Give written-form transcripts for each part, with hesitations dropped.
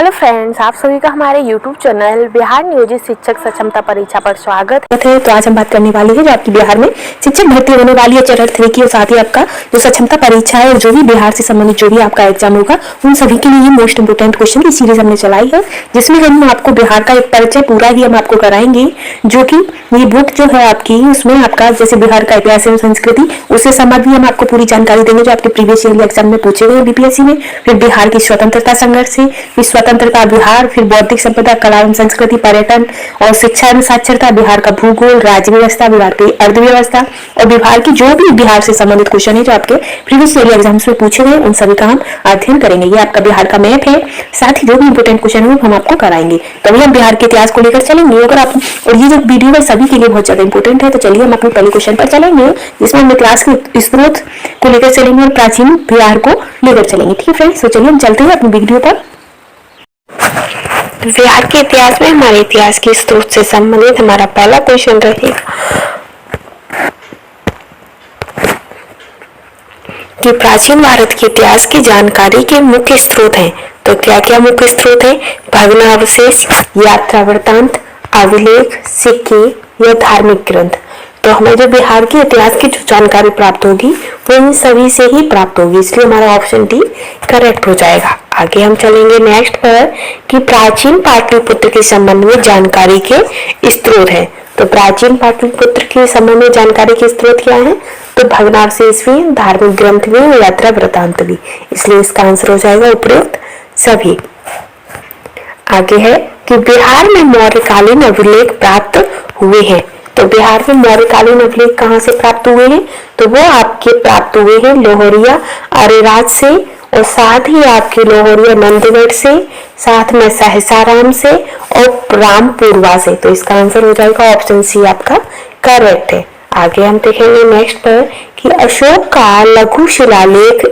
Hello friends, आप सभी का हमारे यूट्यूब चैनल बिहार नियोजित शिक्षक सक्षमता परीक्षा पर स्वागत है। तो आज हम बात करने वाली है जो आपकी बिहार में शिक्षक भर्ती होने वाली है चरण 3 की, और साथ ही आपका जो सक्षमता परीक्षा है और जो भी बिहार से संबंधित जो भी आपका एग्जाम होगा उन सभी के लिए मोस्ट इंपोर्टेंट क्वेश्चन की सीरीज हमने चलाई है, जिसमें हम आपको बिहार का एक परिचय पूरा ही हम आपको कराएंगे। जो कि ये बुक जो है आपकी, उसमें आपका जैसे बिहार का इतिहास एवं संस्कृति उससे संबंधित भी हम आपको पूरी जानकारी देंगे जो आपके प्रीवियस ईयर एग्जाम में पूछे गए बीपीएससी में। फिर बिहार की स्वतंत्रता संघर्ष से, फिर स्वतंत्रता बिहार, फिर बौद्धिक संपदा, कला एवं संस्कृति, पर्यटन और शिक्षा एवं साक्षरता, बिहार का भूगोल, राज्य व्यवस्था, बिहार की अर्थव्यवस्था और बिहार की जो भी बिहार से संबंधित क्वेश्चन है जो आपके प्रीवियस ईयर एग्जाम्स में पूछे गए उन सभी का हम अध्ययन करेंगे। ये आपका बिहार का मैप है, साथ ही जो भी इंपोर्टेंट क्वेश्चन है हम आपको कराएंगे। तभी हम बिहार के इतिहास को लेकर चलेंगे। अगर आप और ये जो वीडियो है सभी के लिए बहुत ज्यादा इंपोर्टेंट है, तो चलिए हम अपने पहले क्वेश्चन पर चलेंगे, जिसमें हम इतिहास के स्रोत को लेकर चलेंगे और प्राचीन बिहार को लेकर चलेंगे। ठीक है फ्रेंड्स, तो चलिए हम चलते हैं अपनी वीडियो पर। बिहार के इतिहास में हमारे इतिहास के स्रोत से संबंधित हमारा पहला क्वेश्चन रहेगा कि प्राचीन भारत के इतिहास की जानकारी के मुख्य स्रोत हैं। तो क्या क्या मुख्य स्रोत हैं? भग्नावशेष, यात्रा वृत्तांत, अभिलेख, सिक्के या धार्मिक ग्रंथ। तो हमें जो बिहार के इतिहास की जो जानकारी प्राप्त होगी वो इन सभी से ही प्राप्त होगी, इसलिए हमारा ऑप्शन डी करेक्ट हो जाएगा। आगे हम चलेंगे नेक्स्ट पर कि प्राचीन पाटलिपुत्र के संबंध में जानकारी के स्रोत है। तो प्राचीन पाटलिपुत्र के संबंध में जानकारी के स्रोत क्या है? तो भग्नावशेष भी, धार्मिक ग्रंथ भी, यात्रा वृत्तांत भी, इसलिए इसका आंसर हो जाएगा उपरोक्त सभी। आगे है कि बिहार में मौर्यकालीन अभिलेख प्राप्त हुए हैं। तो बिहार में मौर्यकालीन अभिलेख कहाँ से प्राप्त हुए हैं? तो वो आपके प्राप्त हुए हैं लोहरिया अरेराज से, और साथ ही आपके लोहरिया नंदगढ़ से, साथ में सहसाराम से और रामपुरवा से। तो इसका आंसर हो जाएगा ऑप्शन सी आपका करेक्ट है। आगे हम देखेंगे नेक्स्ट पर कि अशोक का लघु शिलालेख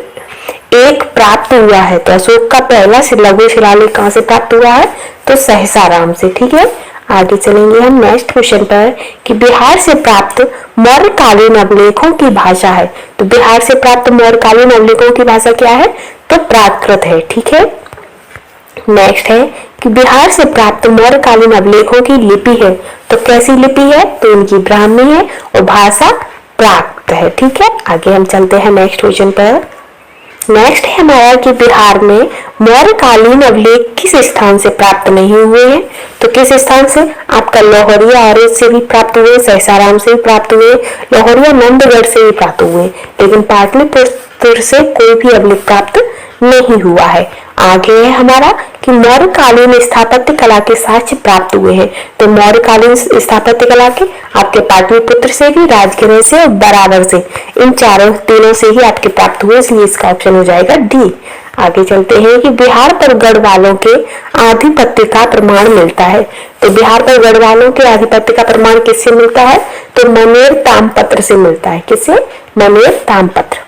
एक प्राप्त हुआ है। तो अशोक का पहला लघु शिलालेख कहाँ से प्राप्त हुआ है? तो सहसाराम से। ठीक है, आगे चलेंगे हम नेक्स्ट क्वेश्चन पर कि बिहार से प्राप्त मौर्यकालीन अभिलेखों की भाषा है। तो बिहार से प्राप्त मौर्यकालीन अभिलेखों की भाषा क्या है? तो प्राकृत है। ठीक है, नेक्स्ट है कि बिहार से प्राप्त मौर्यकालीन अभिलेखों की लिपि है। तो कैसी लिपि है? तो इनकी ब्राह्मी है और भाषा प्राकृत है। ठीक है, आगे हम चलते हैं नेक्स्ट क्वेश्चन पर। नेक्स्ट है हमारा कि बिहार में मौर्यकालीन अभिलेख किस स्थान से प्राप्त नहीं हुए हैं? तो किस स्थान से? आपका लोहरिया अरेज से भी प्राप्त हुए, सहसाराम से भी प्राप्त हुए, लोहरिया नंदगढ़ से भी प्राप्त हुए, लेकिन पाटलिपुत्र से कोई भी अभिलेख प्राप्त नहीं हुआ है। आगे है हमारा कि मौर्यकालीन स्थापत्य कला के साक्ष्य प्राप्त हुए हैं। तो मौर्यकालीन स्थापत्य कला के आपके पाटलिपुत्र से भी, राजगृह से और बराबर से, इन तीनों से ही आपके प्राप्त हुए, इसलिए इसका ऑप्शन हो जाएगा डी। आगे चलते हैं कि बिहार पर गढ़वालों के आधिपत्य का प्रमाण मिलता है। तो बिहार पर गढ़वालों के आधिपत्य का प्रमाण किससे मिलता है? तो मनेर ताम्रपत्र से मिलता है। किससे? मनेर ताम्रपत्र।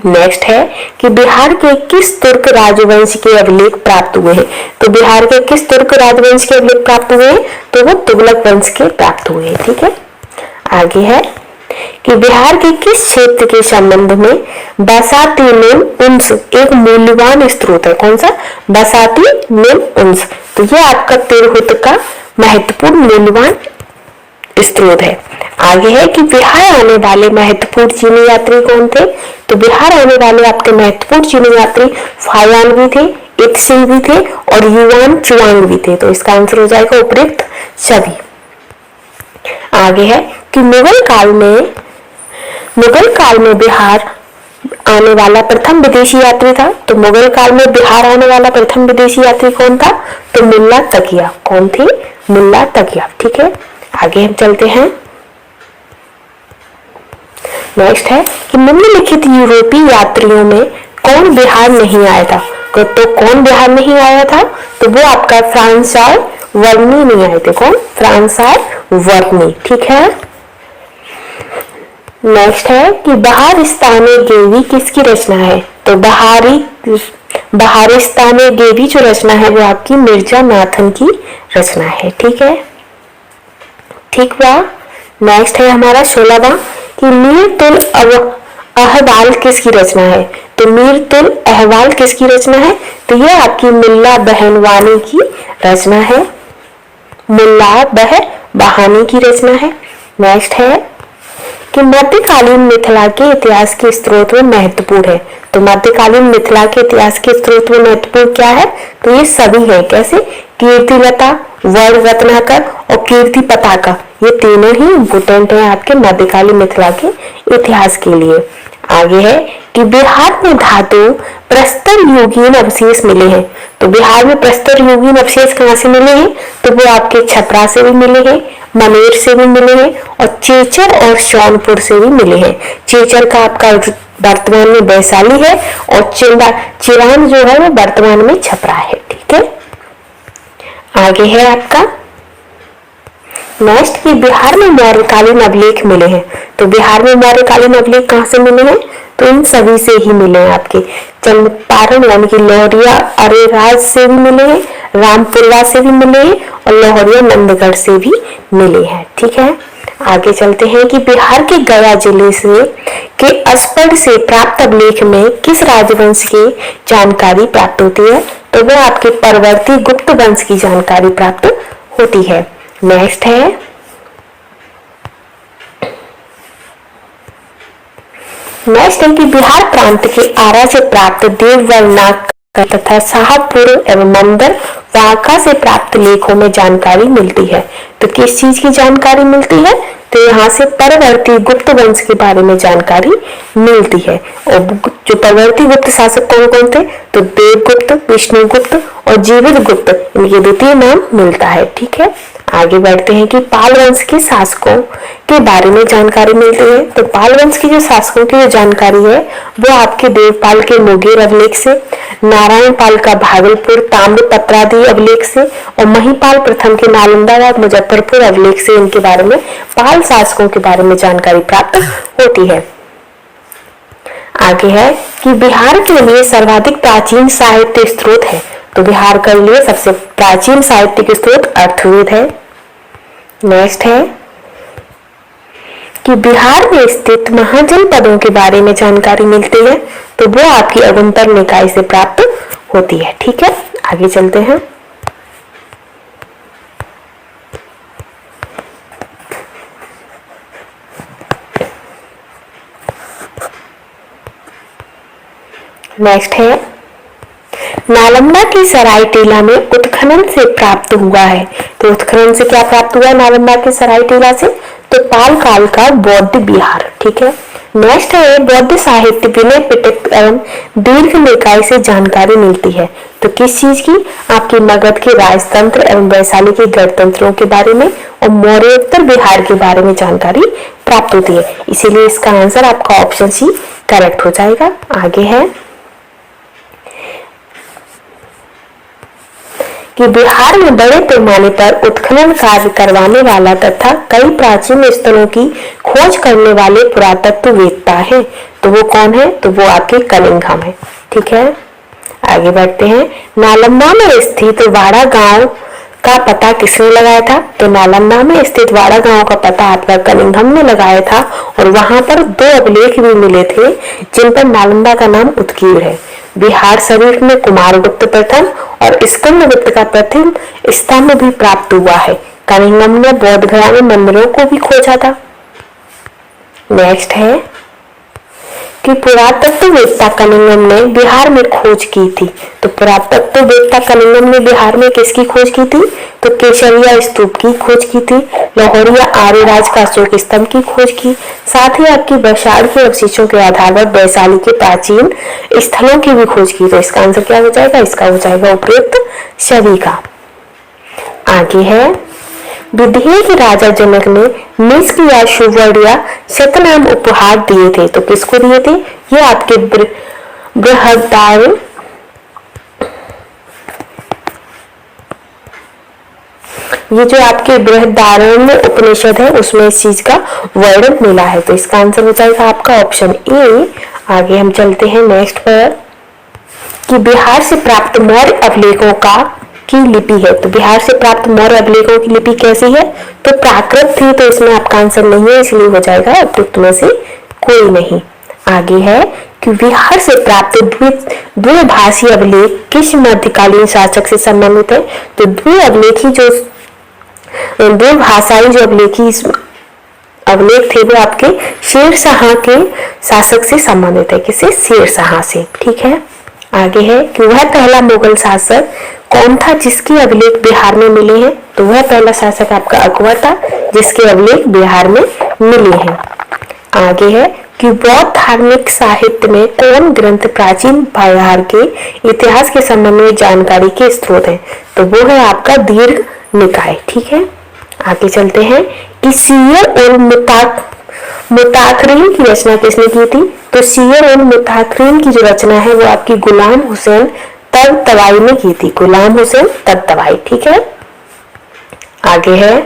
नेक्स्ट है कि बिहार के किस तुर्क राजवंश के अभिलेख प्राप्त हुए हैं? तो बिहार के किस तुर्क राजवंश के अभिलेख प्राप्त हुए हैं? तो वो तुगलक वंश के प्राप्त हुए हैं। ठीक है, आगे है कि बिहार के किस क्षेत्र के संबंध में बसाती निम उंस एक मूल्यवान स्रोत है? कौन सा? बसाती निम उंस। तो ये आपका तिरहुत का महत्वपूर्ण मूल्यवान स्रोत है। आगे है कि बिहार आने वाले महत्वपूर्ण चीनी यात्री कौन थे? तो बिहार आने वाले आपके महत्वपूर्ण चीनी यात्री फायान भी थे, इत्सिंग भी थे और युआन चुआंग भी थे। तो इसका आंसर हो जाएगा उपयुक्त सभी। आगे है कि मुगल काल में बिहार आने वाला प्रथम विदेशी यात्री था। तो मुगल काल में बिहार आने वाला प्रथम विदेशी यात्री कौन था? तो मुल्ला तकिया। कौन थे? मुल्ला तकिया। ठीक है, आगे हम चलते हैं। नेक्स्ट है कि निम्नलिखित यूरोपीय यात्रियों में कौन बिहार नहीं आया था? तो कौन बिहार नहीं आया था? तो वो आपका फ्रांसाय वर्नी नहीं आए थे। कौन? फ्रांसाय वर्नी। ठीक है, नेक्स्ट है कि बहारिस्ताने गेवी किसकी रचना है? तो बहारिस्ताने गेवी जो रचना है वो आपकी मिर्जा नाथन की रचना है। ठीक है, ठीक हुआ। नेक्स्ट है हमारा 16वां कि नीरतुल अहवाल किसकी रचना है? तो मीरतुल अहवाल किसकी रचना है? तो ये आपकी मुल्ला बहनवानी की रचना है, मुल्ला बहानी की रचना है। नेक्स्ट है कि मध्यकालीन मिथिला के इतिहास के स्रोत में महत्वपूर्ण है। तो मध्यकालीन मिथिला के इतिहास के स्रोत में महत्वपूर्ण क्या है? तो ये सभी है। कैसे? कीर्तिलता, वर्ण रत्नाकर और कीर्ति पताका, ये तीनों ही इंपोर्टेंट है आपके मध्यकालीन मिथिला के इतिहास के लिए। आगे है कि बिहार में धातु प्रस्तर युगीन अवशेष मिले हैं। तो बिहार में प्रस्तर युगीन अवशेष कहाँ से मिले हैं? तो वो आपके छपरा से भी मिले हैं, मनेर से भी मिले हैं और चेचर और जौनपुर से भी मिले हैं। चेचर का आपका वर्तमान में वैशाली है और चिरान जो है वो वर्तमान में छपरा है। ठीक है, आगे है आपका नेक्स्ट कि बिहार में मौर्यकालीन अभिलेख मिले हैं। तो बिहार में मौर्यकालीन अभिलेख कहाँ से मिले हैं? तो इन सभी से ही मिले हैं। आपके चंपारण यानी कि लोहरिया अरेराज से भी मिले हैं, रामपुरवा से भी मिले हैं और लोहरिया नंदगढ़ से भी मिले हैं। ठीक है, आगे चलते हैं कि बिहार के गया जिले से के अस्पड़ से प्राप्त अभिलेख में किस राजवंश की जानकारी प्राप्त होती है? तो वह आपके परवर्ती गुप्त वंश की जानकारी प्राप्त होती है। नेक्स्ट है कि बिहार प्रांत के आरा से प्राप्त देववरनाक तथा शाहपुर एवं मंदर वाका से प्राप्त लेखों में जानकारी मिलती है। तो किस चीज की जानकारी मिलती है? तो यहाँ से परवर्ती गुप्त वंश के बारे में जानकारी मिलती है। और जो परवर्ती गुप्त शासक कौन कौन थे? तो देवगुप्त, विष्णुगुप्त और जीवितगुप्त, इनके द्वितीय नाम मिलता है। ठीक है, आगे बढ़ते हैं कि पाल वंश के शासकों के बारे में जानकारी मिलती है। तो पाल वंश के जो शासकों की जो जानकारी है वो आपके देवपाल के मुंगेर अभिलेख से, नारायण पाल का भागलपुर ताम्रपत्रादि अभिलेख से और महिपाल प्रथम के नालंदा व मुजफ्फरपुर अभिलेख से इनके बारे में, पाल शासकों के बारे में जानकारी प्राप्त होती है। आगे है कि बिहार के लिए सर्वाधिक प्राचीन साहित्य स्रोत है। तो बिहार के लिए सबसे प्राचीन साहित्यिक स्रोत अर्थवेद है। नेक्स्ट है कि बिहार में स्थित महाजनपदों के बारे में जानकारी मिलती है। तो वो आपकी अगुंतर निकाय से प्राप्त होती है। ठीक है, आगे चलते हैं। नेक्स्ट है नालंदा की सराय टीला में उत्खनन से प्राप्त हुआ है। तो उत्खनन से क्या प्राप्त हुआ नालंदा के सराय टीला से? तो पाल काल का बौद्ध विहार। ठीक है, नेक्स्ट है बौद्ध साहित्य विनय पिटक एवं दीर्घ निकाय से जानकारी मिलती है। तो किस चीज की? आपके मगध के राजतंत्र एवं वैशाली के गणतंत्रों के बारे में और मौर्योत्तर बिहार के बारे में जानकारी प्राप्त होती है। इसीलिए इसका आंसर आपका ऑप्शन सी करेक्ट हो जाएगा। आगे है कि बिहार में बड़े पैमाने पर उत्खनन कार्य करवाने वाला तथा कई प्राचीन स्थलों की खोज करने वाले पुरातत्ववेत्ता है। तो वो कौन है? तो वो आपके कनिंघम है। ठीक है, आगे बढ़ते हैं। नालंदा में स्थित वाड़ा गांव का पता किसने लगाया था? तो नालंदा में स्थित वाड़ा गांव का पता आपका कनिंघम ने लगाया था और वहां पर 2 अभिलेख भी मिले थे जिन पर नालंदा का नाम उत्कीर्ण है। बिहार शरीफ में कुमारगुप्त प्रथम और स्कंदगुप्त का प्रथम स्तंभ भी प्राप्त हुआ है। कनिंघम ने बौद्ध गया में मंदिरों को भी खोजा था। नेक्स्ट है कि पुरातत्ववेत्ता कनिंघम ने बिहार में खोज की थी। तो पुरातत्ववेत्ता कनिंघम ने बिहार में किसकी खोज की थी? तो केशरिया स्तूप की खोज की थी, लाहौरिया आर्यराज का अशोक स्तंभ की खोज की, साथ ही आपकी बशाड़ के अवशेषों के आधार पर वैशाली के प्राचीन स्थलों की भी खोज की। तो इसका आंसर क्या हो जाएगा? इसका हो जाएगा उपयुक्त सभी का। आगे है विदेह के राजा जनक ने मिस्र या सुवर्णिया शतनाम उपहार दिए थे। तो किसको दिए थे? ये आपके बृहदार ये जो आपके बृहदारण्य उपनिषद है उसमें इस चीज का वर्णन मिला है। तो इसका आंसर हो जाएगा आपका ऑप्शन ए। आगे हम चलते हैं नेक्स्ट पर कि बिहार से प्राप्त मौर्य अभिलेखों की लिपि है। तो बिहार से प्राप्त मौर्य अभिलेखों की लिपि कैसी है? तो प्राकृत थी। तो इसमें आपका आंसर नहीं है, इसलिए हो जाएगा उपयुक्त में से कोई नहीं। आगे है कि बिहार से प्राप्त द्विभाषी अभिलेख किस मध्यकालीन शासक से संबंधित है? तो द्विअभिलेखी जो द्विभाषाई जो अभिलेख थे वो आपके शेरशाह के शासक से संबंधित है। किसे? शेरशाह से। ठीक है, आगे है कि वह पहला मुगल शासक कौन था जिसके अभिलेख बिहार में मिले हैं? तो वह पहला शासक आपका अकबर था जिसके अभिलेख बिहार में मिले हैं। आगे है कि बौद्ध धार्मिक साहित्य में कौन ग्रंथ प्राचीन बिहार के इतिहास के संबंध में जानकारी के स्रोत है? तो वो है आपका दीर्घ निकाय। ठीक है, आगे चलते हैं कि सीयर उल मुताखरीन की रचना किसने की थी? तो सीयर उल मुताखरीन की जो रचना है वो आपकी गुलाम हुसैन तबतबाई ने की थी। गुलाम हुसैन तबतबाई। ठीक है, आगे है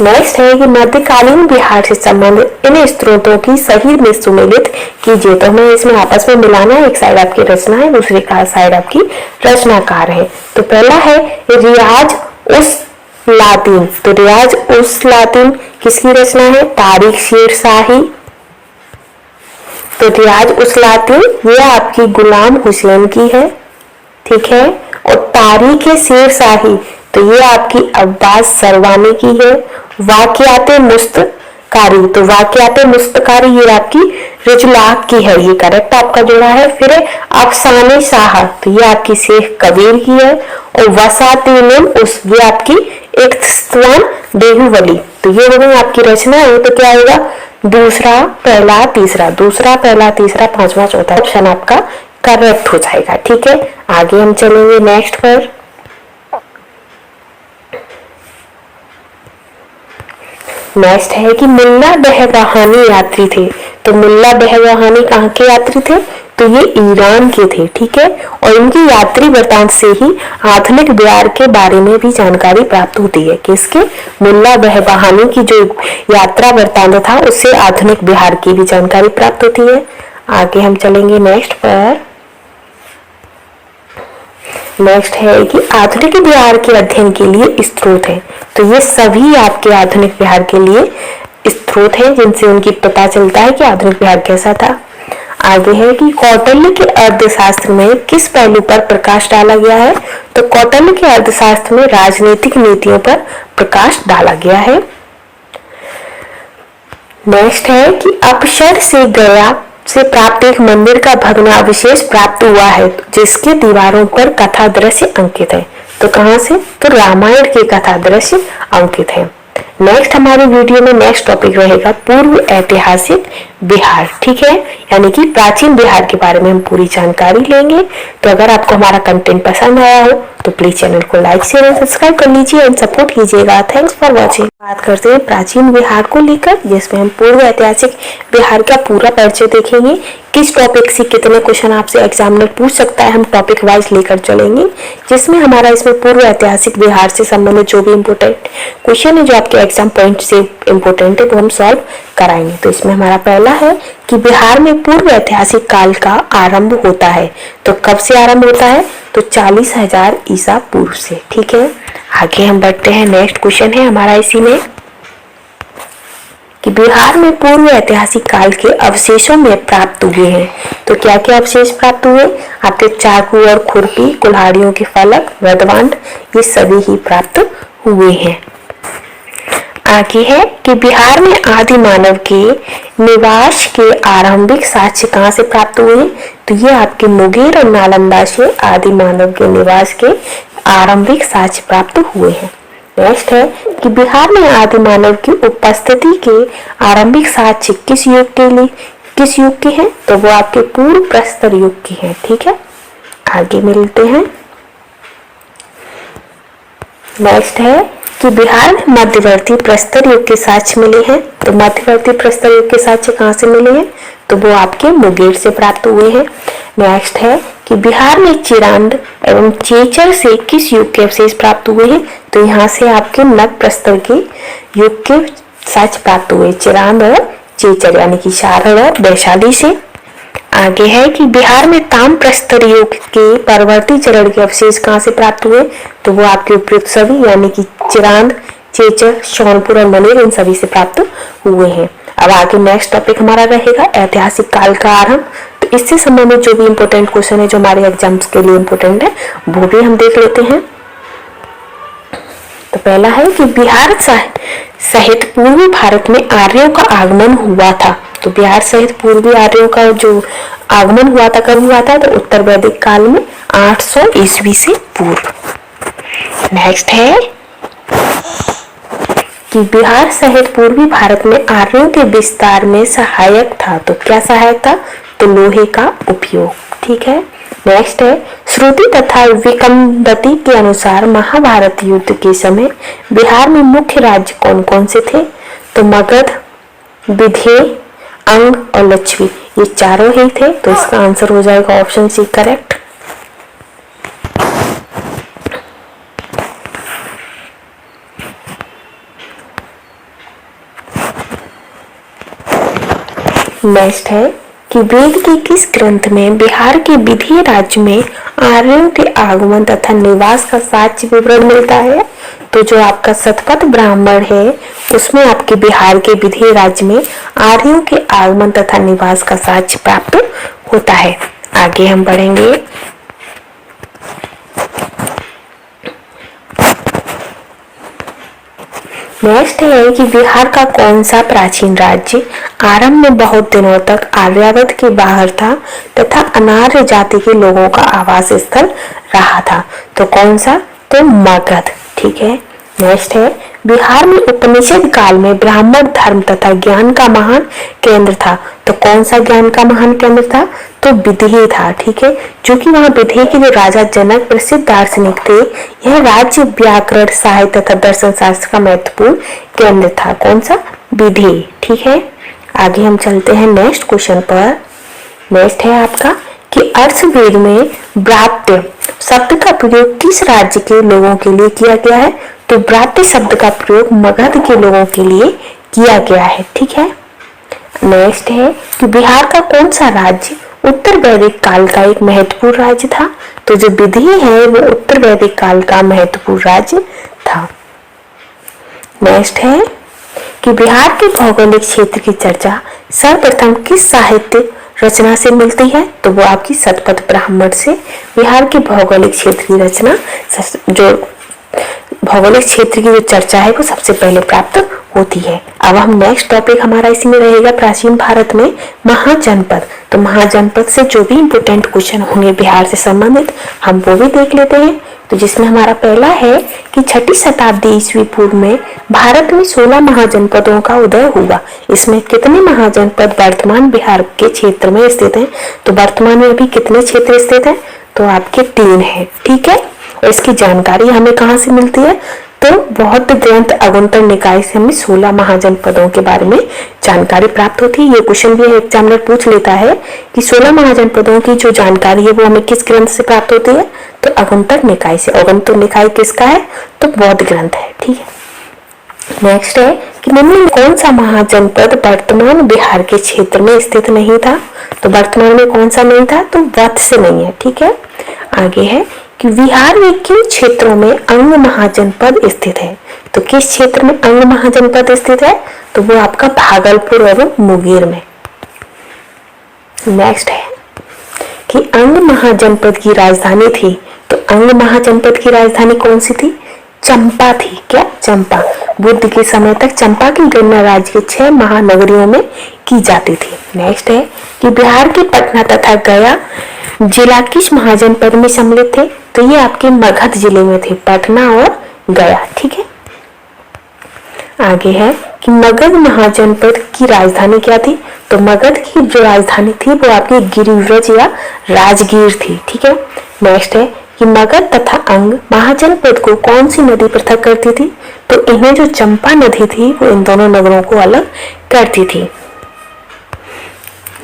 नेक्स्ट है कि मध्यकालीन बिहार से संबंधित इन स्त्रोतों की सही में सुमेलित कीजिए। तो हमें इसमें आपस में मिलाना है, एक साइड आपकी रचना है, दूसरी साइड आपकी रचनाकार है। तो पहला है रियाज उस लातिन। तो रियाज उस लातिन किसकी रचना है? तारिक शेरशाही। तो रियाज उस लातिन ये आपकी गुलाम हुसैन की है। ठीक है, और तारीख शेरशाही तो ये आपकी अब्बास सरवानी की है। वाक़ियाते मुस्तकारी, तो वाक़ियाते मुस्तकारी ये आपकी रजुलाक की है, ये करेक्ट आपका जोड़ा है। फिर अफसाने शाह तो ये आपकी शेख कबीर की है। और वसातीन उस ये आपकी इख्तियार देहूवली, तो ये हो गई आपकी रचना है। तो क्या होगा? दूसरा पहला तीसरा, दूसरा पहला तीसरा पांचवा चौथा ऑप्शन आपका करेक्ट हो जाएगा। ठीक है, आगे हम चलेंगे नेक्स्ट पर। नेक्स्ट है कि मुल्ला बहबहानी यात्री थे। तो मुल्ला बहबहानी कहाँ के यात्री थे? तो ये ईरान के थे। ठीक है, और इनकी यात्री वृत्तांत से ही आधुनिक बिहार के बारे में भी जानकारी प्राप्त होती है। किसके? मुल्ला बहबहानी की जो यात्रा वृत्तांत था उससे आधुनिक बिहार की भी जानकारी प्राप्त होती है। आगे हम चलेंगे नेक्स्ट पर। नेक्स्ट है कि आधुनिक बिहार के अध्ययन के लिए स्रोत है। तो ये सभी आपके आधुनिक बिहार के लिए स्रोत है जिनसे उनकी पता चलता है कि आधुनिक बिहार कैसा था। आगे है कि कौटिल्य के अर्थशास्त्र में किस पहलू पर प्रकाश डाला गया है? तो कौटिल्य के अर्थशास्त्र में राजनीतिक नीतियों पर प्रकाश डाला गया है। नेक्स्ट है कि अपशर से गया से प्राप्त एक मंदिर का भग्नावशेष प्राप्त हुआ है जिसके दीवारों पर कथा दृश्य अंकित है। तो कहां से? तो रामायण के कथा दृश्य अंकित है। नेक्स्ट हमारे वीडियो में नेक्स्ट टॉपिक रहेगा पूर्व ऐतिहासिक बिहार। ठीक है, यानी कि प्राचीन बिहार के बारे में हम पूरी जानकारी लेंगे। तो अगर आपको हमारा कंटेंट पसंद आया हो तो प्लीज चैनल को लाइक शेयर और सब्सक्राइब कर लीजिए एंड सपोर्ट कीजिएगा। Thanks for watching. बात करते हैं प्राचीन बिहार को लेकर, जिसमें हम पूर्व ऐतिहासिक बिहार का पूरा परिचय देखेंगे। किस टॉपिक से कितने क्वेश्चन आपसे एग्जामिनर पूछ सकता है हम टॉपिक वाइज लेकर चलेंगे, जिसमें हमारा इसमें पूर्व ऐतिहासिक बिहार से संबंधित जो भी इम्पोर्टेंट क्वेश्चन है जो आपके एग्जाम पॉइंट से इम्पोर्टेंट है वो हम सॉल्व कराएंगे। तो इसमें हमारा पहला है कि बिहार में पूर्व ऐतिहासिक काल का आरंभ होता है। तो कब से आरंभ होता है? तो 40,000 ईसा पूर्व से। ठीक है, आगे हम बढ़ते हैं। नेक्स्ट क्वेश्चन है हमारा इसी में कि बिहार में पूर्व ऐतिहासिक काल के अवशेषों में प्राप्त हुए हैं। तो क्या क्या अवशेष प्राप्त हुए? आपके चाकू और खुरपी, कुल्हाड़ियों के फलक, वृद्धवांड, ये सभी ही प्राप्त हुए हैं। आगे है कि बिहार में आदि मानव के निवास के आरंभिक साक्ष्य कहाँ से प्राप्त हुए? तो ये आपके मुंगेर और नालंदा से आदि मानव के निवास के आरंभिक साक्ष्य प्राप्त हुए हैं। नेक्स्ट है कि बिहार में आदि मानव की उपस्थिति के आरंभिक साक्ष्य किस युग के हैं? तो वो आपके पूर्व प्रस्तर युग के हैं। ठीक है, आगे मिलते हैं। नेक्स्ट है कि बिहार में मध्यवर्ती प्रस्तर युग के साक्ष्य मिले हैं। तो मध्यवर्ती प्रस्तर युग के साक्ष्य कहाँ से मिले हैं? तो वो आपके मुंगेर से प्राप्त हुए हैं। नेक्स्ट है कि बिहार में चिरांद एवं चेचर से किस युग के अवशेष प्राप्त हुए हैं? तो यहाँ से आपके नग प्रस्तर के युग के साक्ष्य प्राप्त हुए, चिरांद और चेचर यानी कि शारद और वैशाली से। आगे है कि बिहार में ताम प्रस्तर युग के परवर्ती चरण के अवशेष कहाँ से प्राप्त हुए? तो वो आपके उपयुक्त सभी यानी कि चिरांद, चेचर, सोनपुर और मनेर इन सभी से प्राप्त हुए हैं। अब आगे नेक्स्ट टॉपिक हमारा रहेगा ऐतिहासिक काल का आरंभ। तो इससे संबंधित जो भी इंपॉर्टेंट क्वेश्चन है जो हमारे एग्जाम्स के लिए इंपॉर्टेंट है वो भी हम देख लेते हैं। तो पहला है कि बिहार सहित पूर्वी भारत में आर्यों का आगमन हुआ था। तो बिहार सहित पूर्वी आर्यों का जो आगमन हुआ था कब हुआ था? तो उत्तर वैदिक काल में 800 ईस्वी से पूर्व। नेक्स्ट है कि बिहार सहित पूर्वी भारत में आर्यों के विस्तार में सहायक था। तो क्या सहायक था? तो लोहे का उपयोग। ठीक है। नेक्स्ट है श्रुति तथा विकम्बती के अनुसार महाभारत युद्ध के समय बिहार में मुख्य राज्य कौन कौन से थे? तो मगध, विंध्य, अंग और लक्षवी, ये चारों ही थे। तो इसका आंसर हो जाएगा ऑप्शन सी करेक्ट। नेक्स्ट है कि वेद के किस ग्रंथ में बिहार के विंध्य राज्य में आर्यों के आगमन तथा निवास का साक्ष्य विवरण मिलता है? तो जो आपका शतपथ ब्राह्मण है उसमें आपके बिहार के विंध्य राज्य में आर्यों के आगमन तथा निवास का साक्ष्य प्राप्त होता है। आगे हम बढ़ेंगे। नेक्स्ट है कि बिहार का कौन सा प्राचीन राज्य आरंभ में बहुत दिनों तक आर्यावर्त के बाहर था तथा अनार्य जाति के लोगों का आवास स्थल रहा था? तो कौन सा? तो मगध। ठीक है। नेक्स्ट है बिहार में उपनिषद काल में ब्राह्मण धर्म तथा ज्ञान का महान केंद्र था। तो कौन सा ज्ञान का महान केंद्र था? तो विंध्य था। ठीक है। जो कि वहां विंध्य के जो राजा जनक प्रसिद्ध दार्शनिक थे, यह राज्य व्याकरण, साहित्य तथा दर्शन शास्त्र का महत्वपूर्ण केंद्र था। कौन सा? विंध्य। ठीक है। आगे हम चलते हैं नेक्स्ट क्वेश्चन पर। नेक्स्ट है आपका कि अर्थवेद में ब्रात्य शब्द का प्रयोग किस राज्य के लोगों के लिए किया गया है? तो ब्रात्य शब्द का प्रयोग मगध के लोगों के लिए किया गया है। ठीक है। नेक्स्ट है कि बिहार का कौन सा राज्य उत्तर वैदिक काल का एक महत्वपूर्ण राज्य था? तो जो विंध्य है वो उत्तर वैदिक काल का महत्वपूर्ण राज्य था। नेक्स्ट है कि बिहार के भौगोलिक क्षेत्र की चर्चा सर्वप्रथम किस साहित्य रचना से मिलती है? तो वो आपकी शतपथ ब्राह्मण से बिहार के भौगोलिक क्षेत्र की रचना, जो भौगोलिक क्षेत्र की जो चर्चा है वो सबसे पहले प्राप्त होती है। अब हम नेक्स्ट टॉपिक हमारा इसी में रहेगा प्राचीन भारत में महाजनपद। तो महाजनपद से जो भी इंपोर्टेंट क्वेश्चन होंगे बिहार से संबंधित हम वो भी देख लेते हैं। तो जिसमें हमारा पहला है कि 6ठी शताब्दी ईस्वी पूर्व में भारत में 16 महाजनपदों का उदय हुआ। इसमें कितने महाजनपद वर्तमान बिहार के क्षेत्र में स्थित हैं? तो वर्तमान में अभी कितने क्षेत्र स्थित हैं? तो आपके 3 है। ठीक है। और इसकी जानकारी हमें कहाँ से मिलती है? तो बौद्ध ग्रंथ अगुंतर निकाय से हमें 16 महाजनपदों के बारे में जानकारी प्राप्त होती है। ये क्वेश्चन भी एग्जामिनर पूछ लेता है कि 16 महाजनपदों की जो जानकारी है वो हमें किस ग्रंथ से प्राप्त होती है? तो अगुंतर निकाय से। अगुंतर निकाय किसका है? तो बौद्ध ग्रंथ है। ठीक है। नेक्स्ट है कि निम्न में कौन सा महाजनपद वर्तमान बिहार के क्षेत्र में स्थित नहीं था? तो वर्तमान में कौन सा नहीं था? तो वत्स नहीं है। ठीक है। आगे है कि बिहार में किन क्षेत्रों में अंग महाजनपद स्थित है? तो किस क्षेत्र में अंग महाजनपद स्थित है? तो वो आपका भागलपुर और मुंगेर में। नेक्स्ट है कि अंग महाजनपद की राजधानी थी। तो अंग महाजनपद की राजधानी कौन सी थी? चंपा थी। क्या? चंपा। बुद्ध के समय तक चंपा की गणना राज्य के 6 महानगरियों में की जाती थी। नेक्स्ट है कि बिहार के पटना तथा गया जिला किस महाजनपद में सम्मिलित थे? तो ये आपके मगध जिले में थे, पटना और गया। ठीक है। आगे है कि मगध महाजनपद की राजधानी क्या थी? तो मगध की जो राजधानी थी वो आपकी गिरिव्रज या राजगीर थी। ठीक है। नेक्स्ट है कि मगध तथा अंग महाजनपद को कौन सी नदी पृथक करती थी? तो इन्हें जो चंपा नदी थी वो इन दोनों नगरों को अलग करती थी।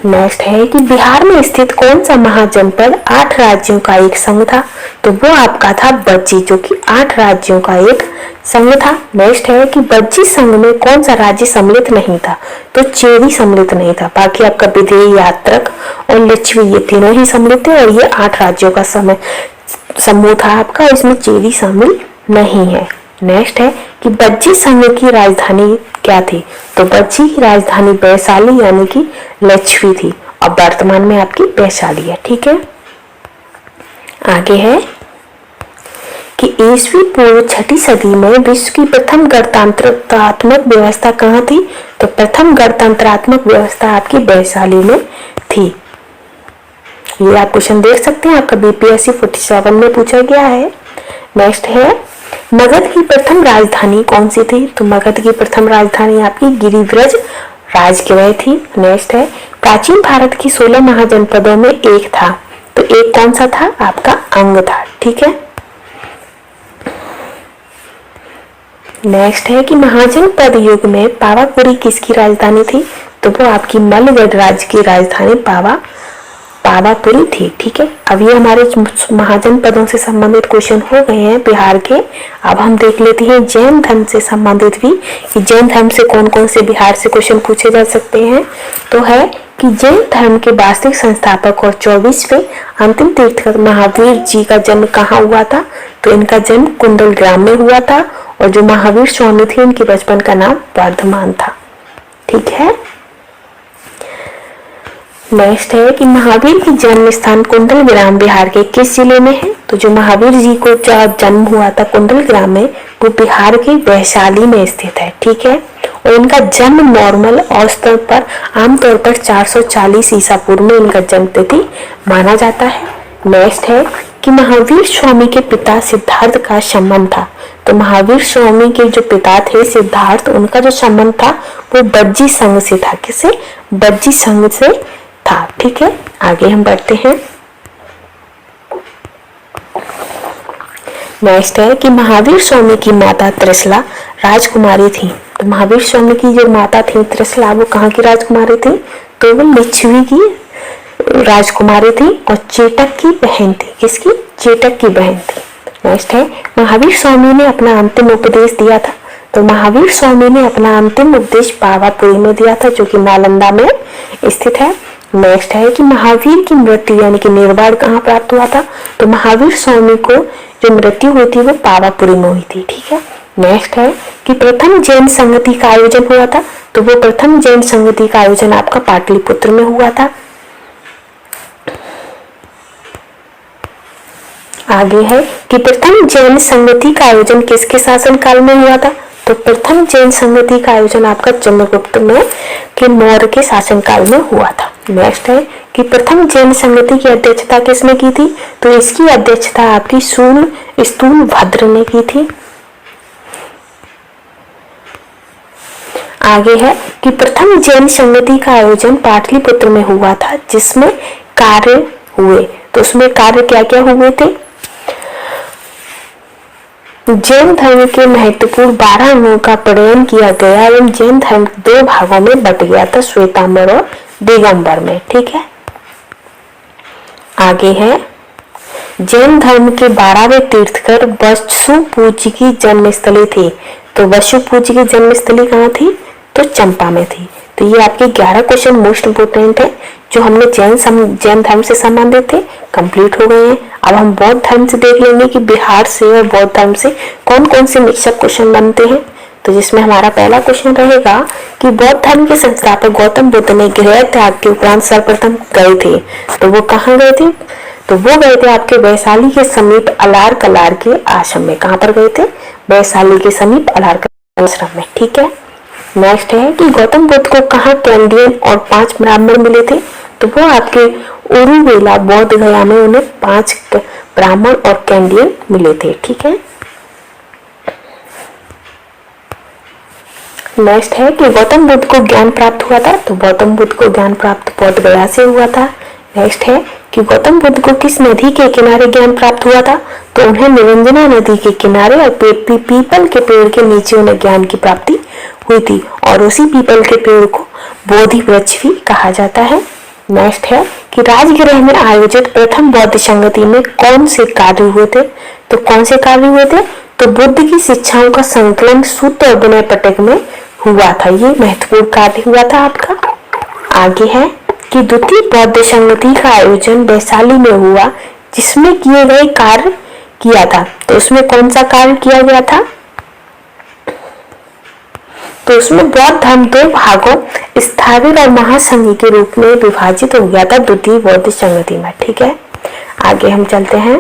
नेक्स्ट है कि बिहार में स्थित कौन सा महाजनपद 8 राज्यों का एक संघ था? तो वो आपका था बज्जी, जो कि 8 राज्यों का एक संघ था। नेक्स्ट है कि बज्जी संघ में कौन सा राज्य सम्मिलित नहीं था? तो चेरी सम्मिलित नहीं था। बाकी आपका विंध्य, यात्रक और लिच्छवी ये तीनों ही सम्मिलित थे और ये 8 राज्यों का समूह था आपका, इसमें चेरी शामिल नहीं है। नेक्स्ट है कि बज्जी संघ की राजधानी क्या थी? तो बज्जी की राजधानी वैशाली यानी कि लक्ष्मी थी और वर्तमान में आपकी वैशाली है। ठीक है, आगे है कि ईस्वी पूर्व 6ठी सदी में विश्व की प्रथम गणतंत्रात्मक व्यवस्था कहाँ थी? तो प्रथम गणतंत्रात्मक व्यवस्था आपकी वैशाली में थी। ये आप क्वेश्चन देख सकते हैं, आपका बीपीएससी 47 में पूछा गया है। नेक्स्ट है मगध की प्रथम राजधानी कौन सी थी? तो मगध की प्रथम राजधानी आपकी गिरिव्रज राजगृह थी। नेक्स्ट है प्राचीन भारत की 16 महाजनपदों में एक था, तो एक कौन सा था? आपका अंग था। ठीक है, नेक्स्ट है कि महाजनपद युग में पावापुरी किसकी राजधानी थी? तो वो आपकी मल्लगढ़ राज्य की राजधानी पावापुरी थी। ठीक है, अब ये हमारे महाजनपदों से संबंधित क्वेश्चन हो गए हैं बिहार के। अब हम देख लेते हैं जैन धर्म से संबंधित भी, कि जैन धर्म से कौन कौन से बिहार से क्वेश्चन पूछे जा सकते हैं। तो है कि जैन धर्म के वास्तविक संस्थापक और 24वें अंतिम तीर्थंकर महावीर जी का जन्म कहाँ हुआ था? तो इनका जन्म कुंडल ग्राम में हुआ था और जो महावीर स्वामी थे इनके बचपन का नाम वर्धमान था। ठीक है, नेक्स्ट है कि महावीर की जन्म स्थान कुंडल ग्राम बिहार के किस जिले में है? तो जो महावीर जी को जन्म हुआ था कुंडल ग्राम में, वो बिहार के वैशाली में स्थित है। ठीक है, और इनका जन्म नॉर्मल औसतन पर आमतौर पर 440 ईसा पूर्व में इनका जन्म तिथि माना जाता है। नेक्स्ट है कि महावीर स्वामी के पिता सिद्धार्थ का संबंध था। तो महावीर स्वामी के जो पिता थे सिद्धार्थ, उनका जो संबंध था वो बज्जी संघ से था। किसे? बज्जी संघ से था। ठीक है, आगे हम बढ़ते हैं। नेक्स्ट है कि महावीर स्वामी की माता त्रिशला राजकुमारी थी। तो महावीर स्वामी की जो माता थी त्रिशला, वो कहाँ की राजकुमारी थी? तो वो लिच्छवी की राजकुमारी थी और चेटक की बहन थी। किसकी? चेटक की बहन थी। नेक्स्ट है महावीर स्वामी ने अपना अंतिम उपदेश दिया था। तो महावीर स्वामी ने अपना अंतिम उपदेश पावापुरी में दिया था, जो कि नालंदा में स्थित है। नेक्स्ट है कि महावीर की मृत्यु यानी कि निर्वाण कहाँ प्राप्त हुआ था? तो महावीर स्वामी को जो मृत्यु हुई थी वो पावापुरी में हुई थी। ठीक है, नेक्स्ट है कि प्रथम जैन संगति का आयोजन हुआ था। तो वो प्रथम जैन संगति का आयोजन आपका पाटलिपुत्र में हुआ था। आगे है कि प्रथम जैन संगति का आयोजन किसके शासन काल में हुआ था? तो प्रथम जैन संगति का आयोजन आपका चंद्रगुप्त में के मौर्य के शासन काल में हुआ था। नेक्स्ट है कि प्रथम जैन संगति की अध्यक्षता किसने की थी? तो इसकी अध्यक्षता आपकी स्थूलभद्र ने की थी। आगे है कि प्रथम जैन संगति का आयोजन पाटलिपुत्र में हुआ था, जिसमें कार्य हुए। तो उसमें कार्य क्या क्या हुए थे? जैन धर्म के महत्वपूर्ण 12 अंगों का प्रणयन किया गया एवं जैन धर्म 2 भागों में बट गया था, श्वेतांबर और दिगंबर में। ठीक है, आगे है जैन धर्म के 12वें तीर्थंकर वसु पूज्य की जन्मस्थली थी। तो वसु पूज्य की जन्मस्थली कहाँ थी? तो चंपा में थी। तो ये आपके 11 क्वेश्चन मोस्ट इंपोर्टेंट है जो हमने जैन धर्म से संबंधित थे, कंप्लीट हो गए हैं। अब हम बौद्ध धर्म से देख लेंगे कि बिहार से और बौद्ध धर्म से कौन कौन से मिक्सअप क्वेश्चन बनते हैं। तो जिसमें हमारा पहला क्वेश्चन रहेगा कि बौद्ध धर्म के संस्थापक गौतम बुद्ध ने गृह त्याग के उपरांत सर्वप्रथम गए थे। तो वो कहाँ गए थे? तो वो गए थे आपके वैशाली के समीप अलार कलार के आश्रम में। कहाँ पर गए थे? वैशाली के समीप अलार कलार आश्रम में। ठीक है, नेक्स्ट है कि गौतम बुद्ध को कहाँ कैंडियन और 5 ब्राह्मण मिले थे? तो वो आपके उरुवेला बौद्ध गया में उन्हें 5 ब्राह्मण और कैंडियन मिले थे। ठीक है, नेक्स्ट है कि गौतम बुद्ध को ज्ञान प्राप्त हुआ था। तो गौतम बुद्ध को ज्ञान प्राप्त बौद्ध गया से हुआ था। नेक्स्ट है कि गौतम बुद्ध को किस नदी के किनारे ज्ञान प्राप्त हुआ था? तो उन्हें निरंजना नदी के किनारे और पीपल के पेड़ के नीचे उन्हें ज्ञान की प्राप्ति हुई थी और उसी पीपल के पेड़ को बोधि वृक्ष भी कहा जाता है। नेक्स्ट है कि राजगृह में आयोजित प्रथम बौद्ध संगति में कौन से कार्य हुए थे? तो कौन से कार्य हुए थे? तो बुद्ध की शिक्षाओं का संकलन सूत्र और विनय पिटक में हुआ था। ये महत्वपूर्ण कार्य हुआ था आपका। आगे है कि द्वितीय बौद्ध संगति का आयोजन वैशाली में हुआ, जिसमें किए गए कार्य किया था। तो उसमें कौन सा कार्य किया गया था? तो उसमें बौद्ध धर्म दो भागों स्थाविर और महासंघी के रूप में विभाजित हो गया था द्वितीय बौद्ध संगति में। ठीक है, आगे हम चलते हैं।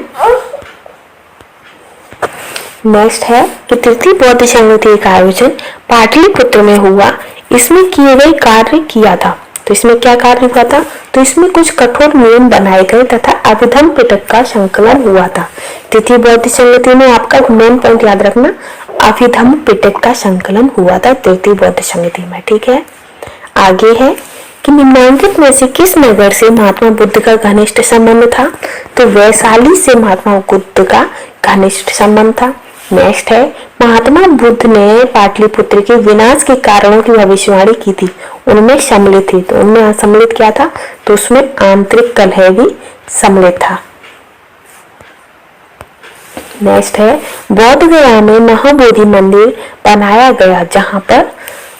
नेक्स्ट है कि तृतीय बौद्ध संगति का आयोजन पाटलिपुत्र में हुआ। इसमें किए गए कार्य किया था। तो इसमें क्या कार्य हुआ था? तो इसमें कुछ कठोर नियम बनाए गए तथा अभिधम्म पिटक का संकलन हुआ था। तृतीय बौद्ध संगति में आपका मेन पॉइंट याद रखना, अभिधम्म पिटक का संकलन हुआ था तृतीय बौद्ध संगति में। ठीक है, आगे है कि निम्नलिखित में से किस नगर से महात्मा बुद्ध का घनिष्ठ संबंध था? तो वैशाली से महात्मा बुद्ध का घनिष्ठ संबंध था। नेक्स्ट है, महात्मा बुद्ध ने पाटलिपुत्र के विनाश के कारणों की भविष्यवाणी की थी, उनमें सम्मिलित थी। तो उनमें सम्मिलित क्या था? तो उसमें आंतरिक कलह भी सम्मिलित था। नेक्स्ट है, बौद्ध गया में महाबोधि मंदिर बनाया गया, जहां पर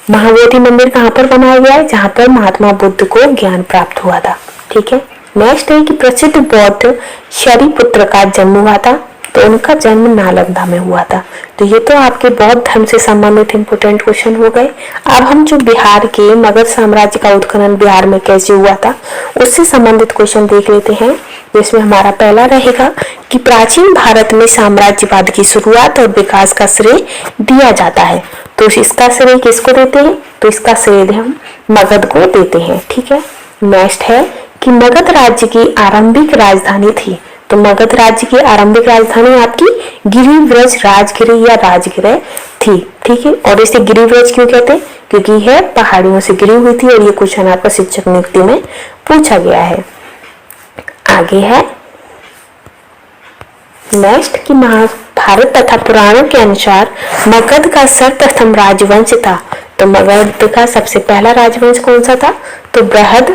महाबोधि मंदिर कहां पर बनाया गया है? जहां पर महात्मा बुद्ध को ज्ञान प्राप्त हुआ था। ठीक है, नेक्स्ट है कि प्रसिद्ध बौद्ध शरीपुत्र का जन्म हुआ था। तो उनका जन्म नालंदा में हुआ था। तो ये तो आपके बौद्ध धर्म से संबंधित इंपोर्टेंट क्वेश्चन हो गए। अब हम जो बिहार के मगध साम्राज्य का उत्खनन बिहार में कैसे हुआ था उससे संबंधित क्वेश्चन देख लेते हैं। इसमें हमारा पहला रहेगा कि प्राचीन भारत में साम्राज्यवाद की शुरुआत और विकास का श्रेय दिया जाता है। तो इसका श्रेय किसको देते हैं? तो इसका श्रेय हम मगध को देते हैं। ठीक है, नेक्स्ट है कि मगध राज्य की आरंभिक राजधानी थी। तो मगध राज्य की आरंभिक राजधानी आपकी गिरिव्रज राजगिरी या राजगिरह थी। ठीक है, और इसे गिरिव्रज क्यों कहते हैं? क्योंकि यह पहाड़ियों से गिरी हुई थी। और ये क्वेश्चन आपका शिक्षक नियुक्ति में पूछा गया है। आगे है नेक्स्ट कि महाभारत तथा पुराणों के अनुसार मगध का सर्वप्रथम राजवंश था। तो मगध का सबसे पहला राजवंश कौन सा था? तो बृहद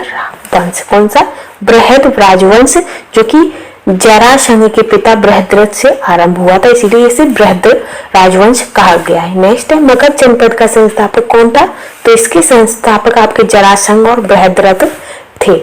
वंश। कौन सा? बृहद राजवंश, जो कि जरासंध के पिता बृहद्रथ से आरंभ हुआ था, इसीलिए इसे बृहद राजवंश कहा गया है। नेक्स्ट है, मगध जनपद का संस्थापक कौन था? तो इसके संस्थापक आपके जरासंध और बृहद्रथ थे।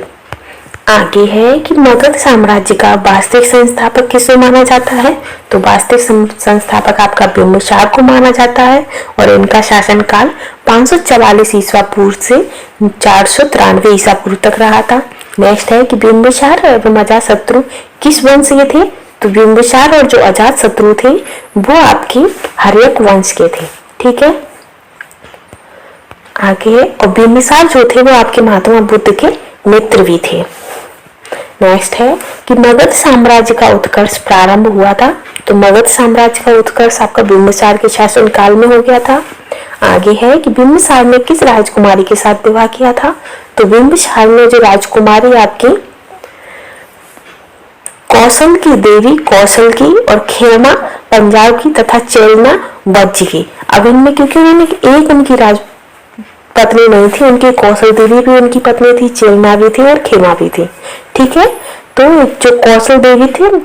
आगे है कि मगध साम्राज्य का वास्तविक संस्थापक किसे माना जाता है? तो वास्तविक संस्थापक आपका बिंबिसार को माना जाता है और इनका शासनकाल 544 ईसा पूर्व से 493 ईसा पूर्व तक रहा था। नेक्स्ट है कि बिंबिसार एवं अजातशत्रु किस वंश के थे? तो बिंबिसार और जो अजातशत्रु थे वो आपके हर्यक वंश के थे। ठीक है, आगे और बिंबिसार जो थे वो आपके महात्मा बुद्ध के मित्र भी थे। नेक्स्ट है कि मगध साम्राज्य का उत्कर्ष प्रारंभ हुआ था। तो मगध साम्राज्य का उत्कर्ष आपका बिंबिसार के शासन काल में हो गया था। आगे है कि बिंबिसार ने किस राजकुमारी के साथ विवाह किया था? तो बिंबिसार ने जो राजकुमारी आपकी कौशल की देवी कौशल की और खेमा पंजाब की तथा चेलना वज्ज की। अब इनमें क्योंकि उन्होंने एक उनकी राज पत्नी नहीं थी, उनकी कौशल देवी भी उनकी पत्नी थी, चेलना भी थी और खेमा भी थी। ठीक है, तो जो कौशल देवी थी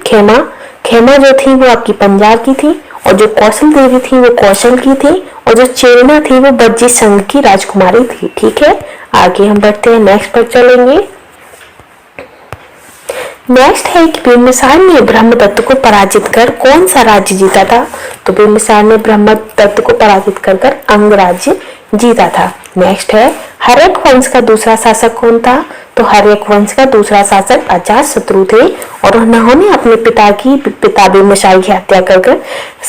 खेमा जो थी वो आपकी पंजाब की थी और जो कौशल देवी थी वो कौशल की थी और जो चेलना थी वो बज्जी संघ की राजकुमारी थी। ठीक है, आगे हम बढ़ते हैं, नेक्स्ट पर चलेंगे। नेक्स्ट है कि बिंबिसार ने ब्रह्मदत्त को पराजित कर कौन सा राज्य जीता था? तो बिंबिसार ने ब्रह्मदत्त को पराजित कर अंग राज्य जीता था। नेक्स्ट है हर्यक वंश का दूसरा शासक कौन था? तो हर्यक वंश का दूसरा शासक अजातशत्रु थे और उन्होंने अपने पिता बिंबिसार की हत्या कर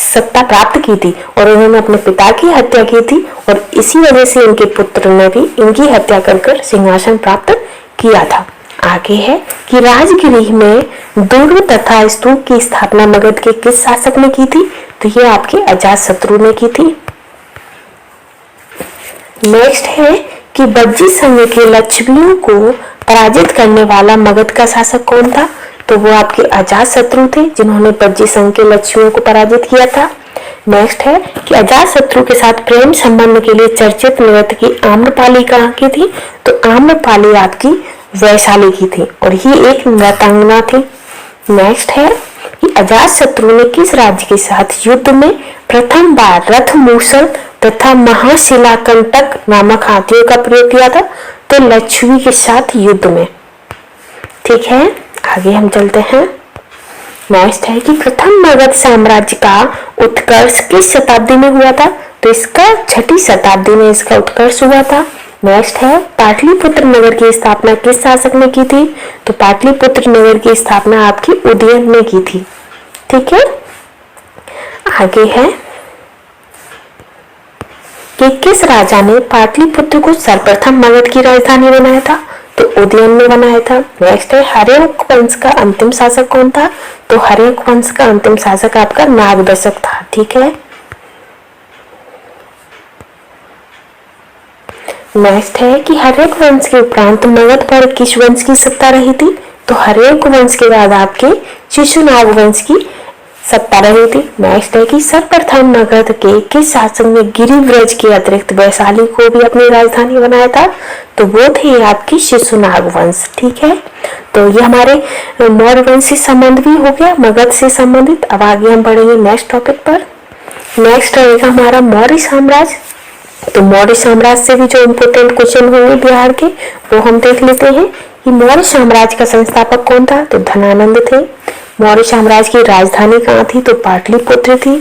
सत्ता प्राप्त की थी और उन्होंने अपने पिता की हत्या की थी और इसी वजह से इनके पुत्र ने भी इनकी हत्या कर सिंहासन प्राप्त किया था। आगे है कि राजगिरी में दुर्ग तथा स्तूप की स्थापना मगध के किस शासक ने की थी? तो ये आपके अजातशत्रु ने की थी। नेक्स्ट है कि बज्जी संघ के लक्षणियों को पराजित करने वाला मगध का शासक कौन था? तो वो आपके अजातशत्रु थे जिन्होंने बज्जी संघ के लक्षणियों को पराजित किया था। नेक्स्ट है कि अजातशत्रु के साथ प्रेम संबंध के लिए चर्चित नर्तकी आम्रपाली कहाँ की थी? तो आम्रपाली आपकी वैशाली की थी और ये एक नृत्यांगना थी। नेक्स्ट है कि अजातशत्रु ने किस राज्य के साथ युद्ध में प्रथम बार रथ मूसल तथा महाशिलाकंटक नामक हाथियों का प्रयोग किया था? तो लक्ष्मी के साथ युद्ध में। ठीक है, आगे हम चलते हैं। नेक्स्ट है कि प्रथम मगध साम्राज्य का उत्कर्ष किस शताब्दी में हुआ था? तो इसका 6वीं शताब्दी में इसका उत्कर्ष हुआ था। नेक्स्ट है पाटलिपुत्र नगर की स्थापना किस शासक ने की थी? तो पाटलिपुत्र नगर की स्थापना आपकी उदयन ने की थी। ठीक है, आगे है कि किस राजा ने पाटलिपुत्र को सर्वप्रथम मगध की राजधानी बनाया था? तो उदयन ने बनाया था। नेक्स्ट है हर्यक वंश का अंतिम शासक कौन था? तो हर्यक वंश का अंतिम शासक आपका नागदशक था। ठीक है, नेक्स्ट है कि हर्यक वंश के उपरांत मगध पर किस वंश की सत्ता रही थी? तो हर्यक वंश के बाद आपके शिशुनाग वंश की सत्ता रही थी। नेक्स्ट है कि सर्वप्रथम मगध के किस शासक ने गिरिव्रज के अतिरिक्त वैशाली को भी अपनी राजधानी बनाया था? तो वो थे आपकी शिशुनाग वंश। ठीक है, तो ये हमारे मौर्य वंश से संबंध भी हो गया, मगध से संबंधित। अब आगे हम बढ़ेंगे नेक्स्ट टॉपिक पर। नेक्स्ट रहेगा हमारा मौर्य साम्राज्य। तो मौर्य साम्राज्य से भी जो इम्पोर्टेंट क्वेश्चन होंगे बिहार के वो हम देख लेते हैं कि मौर्य साम्राज्य का संस्थापक कौन था? तो धनानंद थे। मौर्य साम्राज्य की राजधानी कहाँ थी? तो पाटलिपुत्र थी।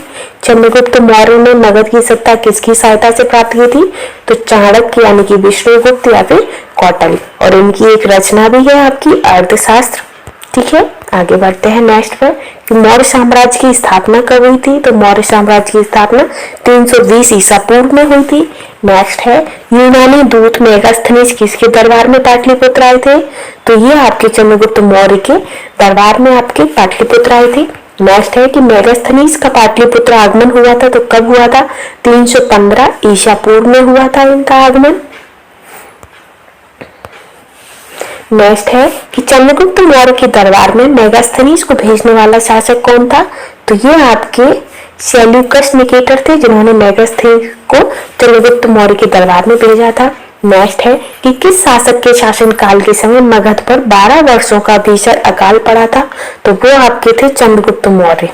चंद्रगुप्त मौर्य ने मगध की सत्ता किसकी सहायता से प्राप्त की थी? तो चाणक्य यानी कि विष्णुगुप्त या फिर कौटिल्य। और इनकी एक रचना भी है आपकी अर्थशास्त्र। ठीक है, आगे बढ़ते हैं नेक्स्ट पर कि मौर्य साम्राज्य की स्थापना कब हुई थी? तो मौर्य साम्राज्य की स्थापना 320 ईसा पूर्व में हुई थी। नेक्स्ट है यूनानी दूत मेगास्थनीज किसके दरबार में पाटलिपुत्र आए थे? तो ये आपके चंद्रगुप्त मौर्य के दरबार में आपके पाटलिपुत्र आए थे। नेक्स्ट है कि मेगास्थनीज का पाटलिपुत्र आगमन हुआ था, तो कब हुआ था? 315 ईसा पूर्व में हुआ था इनका आगमन। नेक्स्ट है कि चंद्रगुप्त मौर्य के दरबार में मेगास्थनीज को भेजने वाला शासक कौन था? तो ये आपके सेल्यूकस निकेटर थे, जिन्होंने मेगास्थनीज को चंद्रगुप्त मौर्य के दरबार में भेजा था। नेक्स्ट है कि किस शासक के शासन काल के समय मगध पर 12 वर्षों का भीषण अकाल पड़ा था? तो वो आपके थे चंद्रगुप्त मौर्य।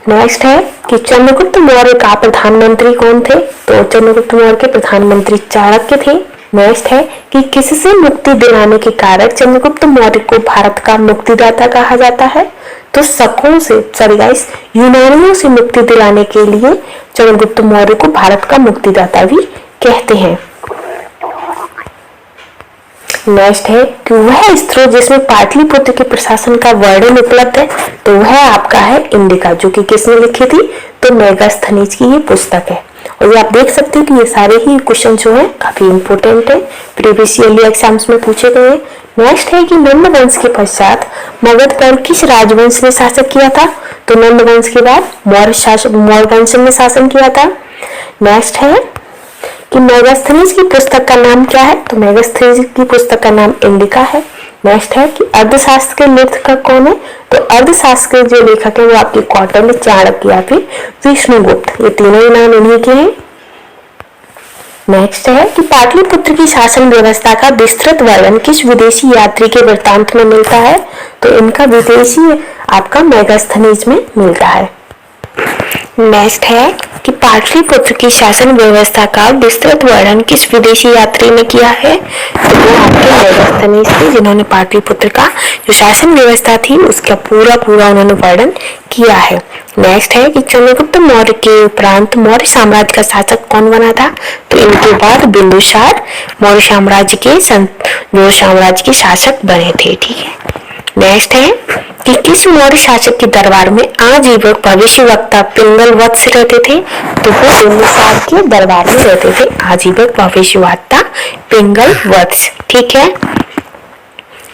नेक्स्ट है कि चंद्रगुप्त मौर्य का प्रधानमंत्री कौन थे? तो चंद्रगुप्त मौर्य के प्रधानमंत्री चाणक्य थे। नेक्स्ट है कि किससे मुक्ति दिलाने के कारण चंद्रगुप्त मौर्य को भारत का मुक्तिदाता कहा जाता है? तो शकों से, सॉरी गाइस, यूनानियों से मुक्ति दिलाने के लिए चंद्रगुप्त मौर्य को भारत का मुक्तिदाता भी कहते हैं। नेक्स्ट है कि वह स्त्रोत जिसमें पाटलिपुत्र के प्रशासन का वर्णन उपलब्ध है, तो वह आपका है इंडिका, जो कि किसने लिखी थी? तो मेगास्थनीज की ये पुस्तक है। और ये आप देख सकते हैं कि ये सारे ही क्वेश्चन जो है काफी इंपोर्टेंट है, प्रीवियस ईयरली एग्जाम्स में पूछे गए हैं। नेक्स्ट है कि नंद वंश के पश्चात मगध पर किस राजवंश ने शासन किया था? तो नंद वंश के बाद मौर्य वंश ने शासन किया था। नेक्स्ट है कि मेगास्थनीज की पुस्तक का नाम क्या है? तो मेगास्थनीज की पुस्तक का नाम इंडिका है। नेक्स्ट है कि अर्थशास्त्र के लेखक कौन है? तो अर्थशास्त्र के जो लेखक है वो आपके कौटिल्य, चाणक्य या फिर विष्णुगुप्त, ये तीनों ही नाम इन्हीं के हैं। नेक्स्ट है कि पाटलिपुत्र की शासन व्यवस्था का विस्तृत वर्णन किस विदेशी यात्री के वृत्तांत में मिलता है? तो इनका विदेशी आपका मेगास्थनीज में मिलता है। नेक्स्ट है कि पाटलिपुत्र की शासन व्यवस्था का विस्तृत वर्णन किस विदेशी यात्री ने किया है? तो वो आपके मेगास्थनीज थे, जिन्होंने पाटलिपुत्र का जो शासन व्यवस्था थी उसका पूरा उन्होंने वर्णन किया है। नेक्स्ट है कि चंद्रगुप्त मौर्य के उपरांत मौर्य साम्राज्य का शासक कौन बना था? तो इनके बाद बिंदुसार मौर्य साम्राज्य के शासक बने थे। ठीक है, नेक्स्ट है कि किस मौर्य शासक के दरबार में आजीवक भविष्यवक्ता पिंगल वत्स रहते थे? तो वो बिंदुसार के दरबार में रहते थे आजीवक भविष्यवक्ता पिंगल वत्स। ठीक है,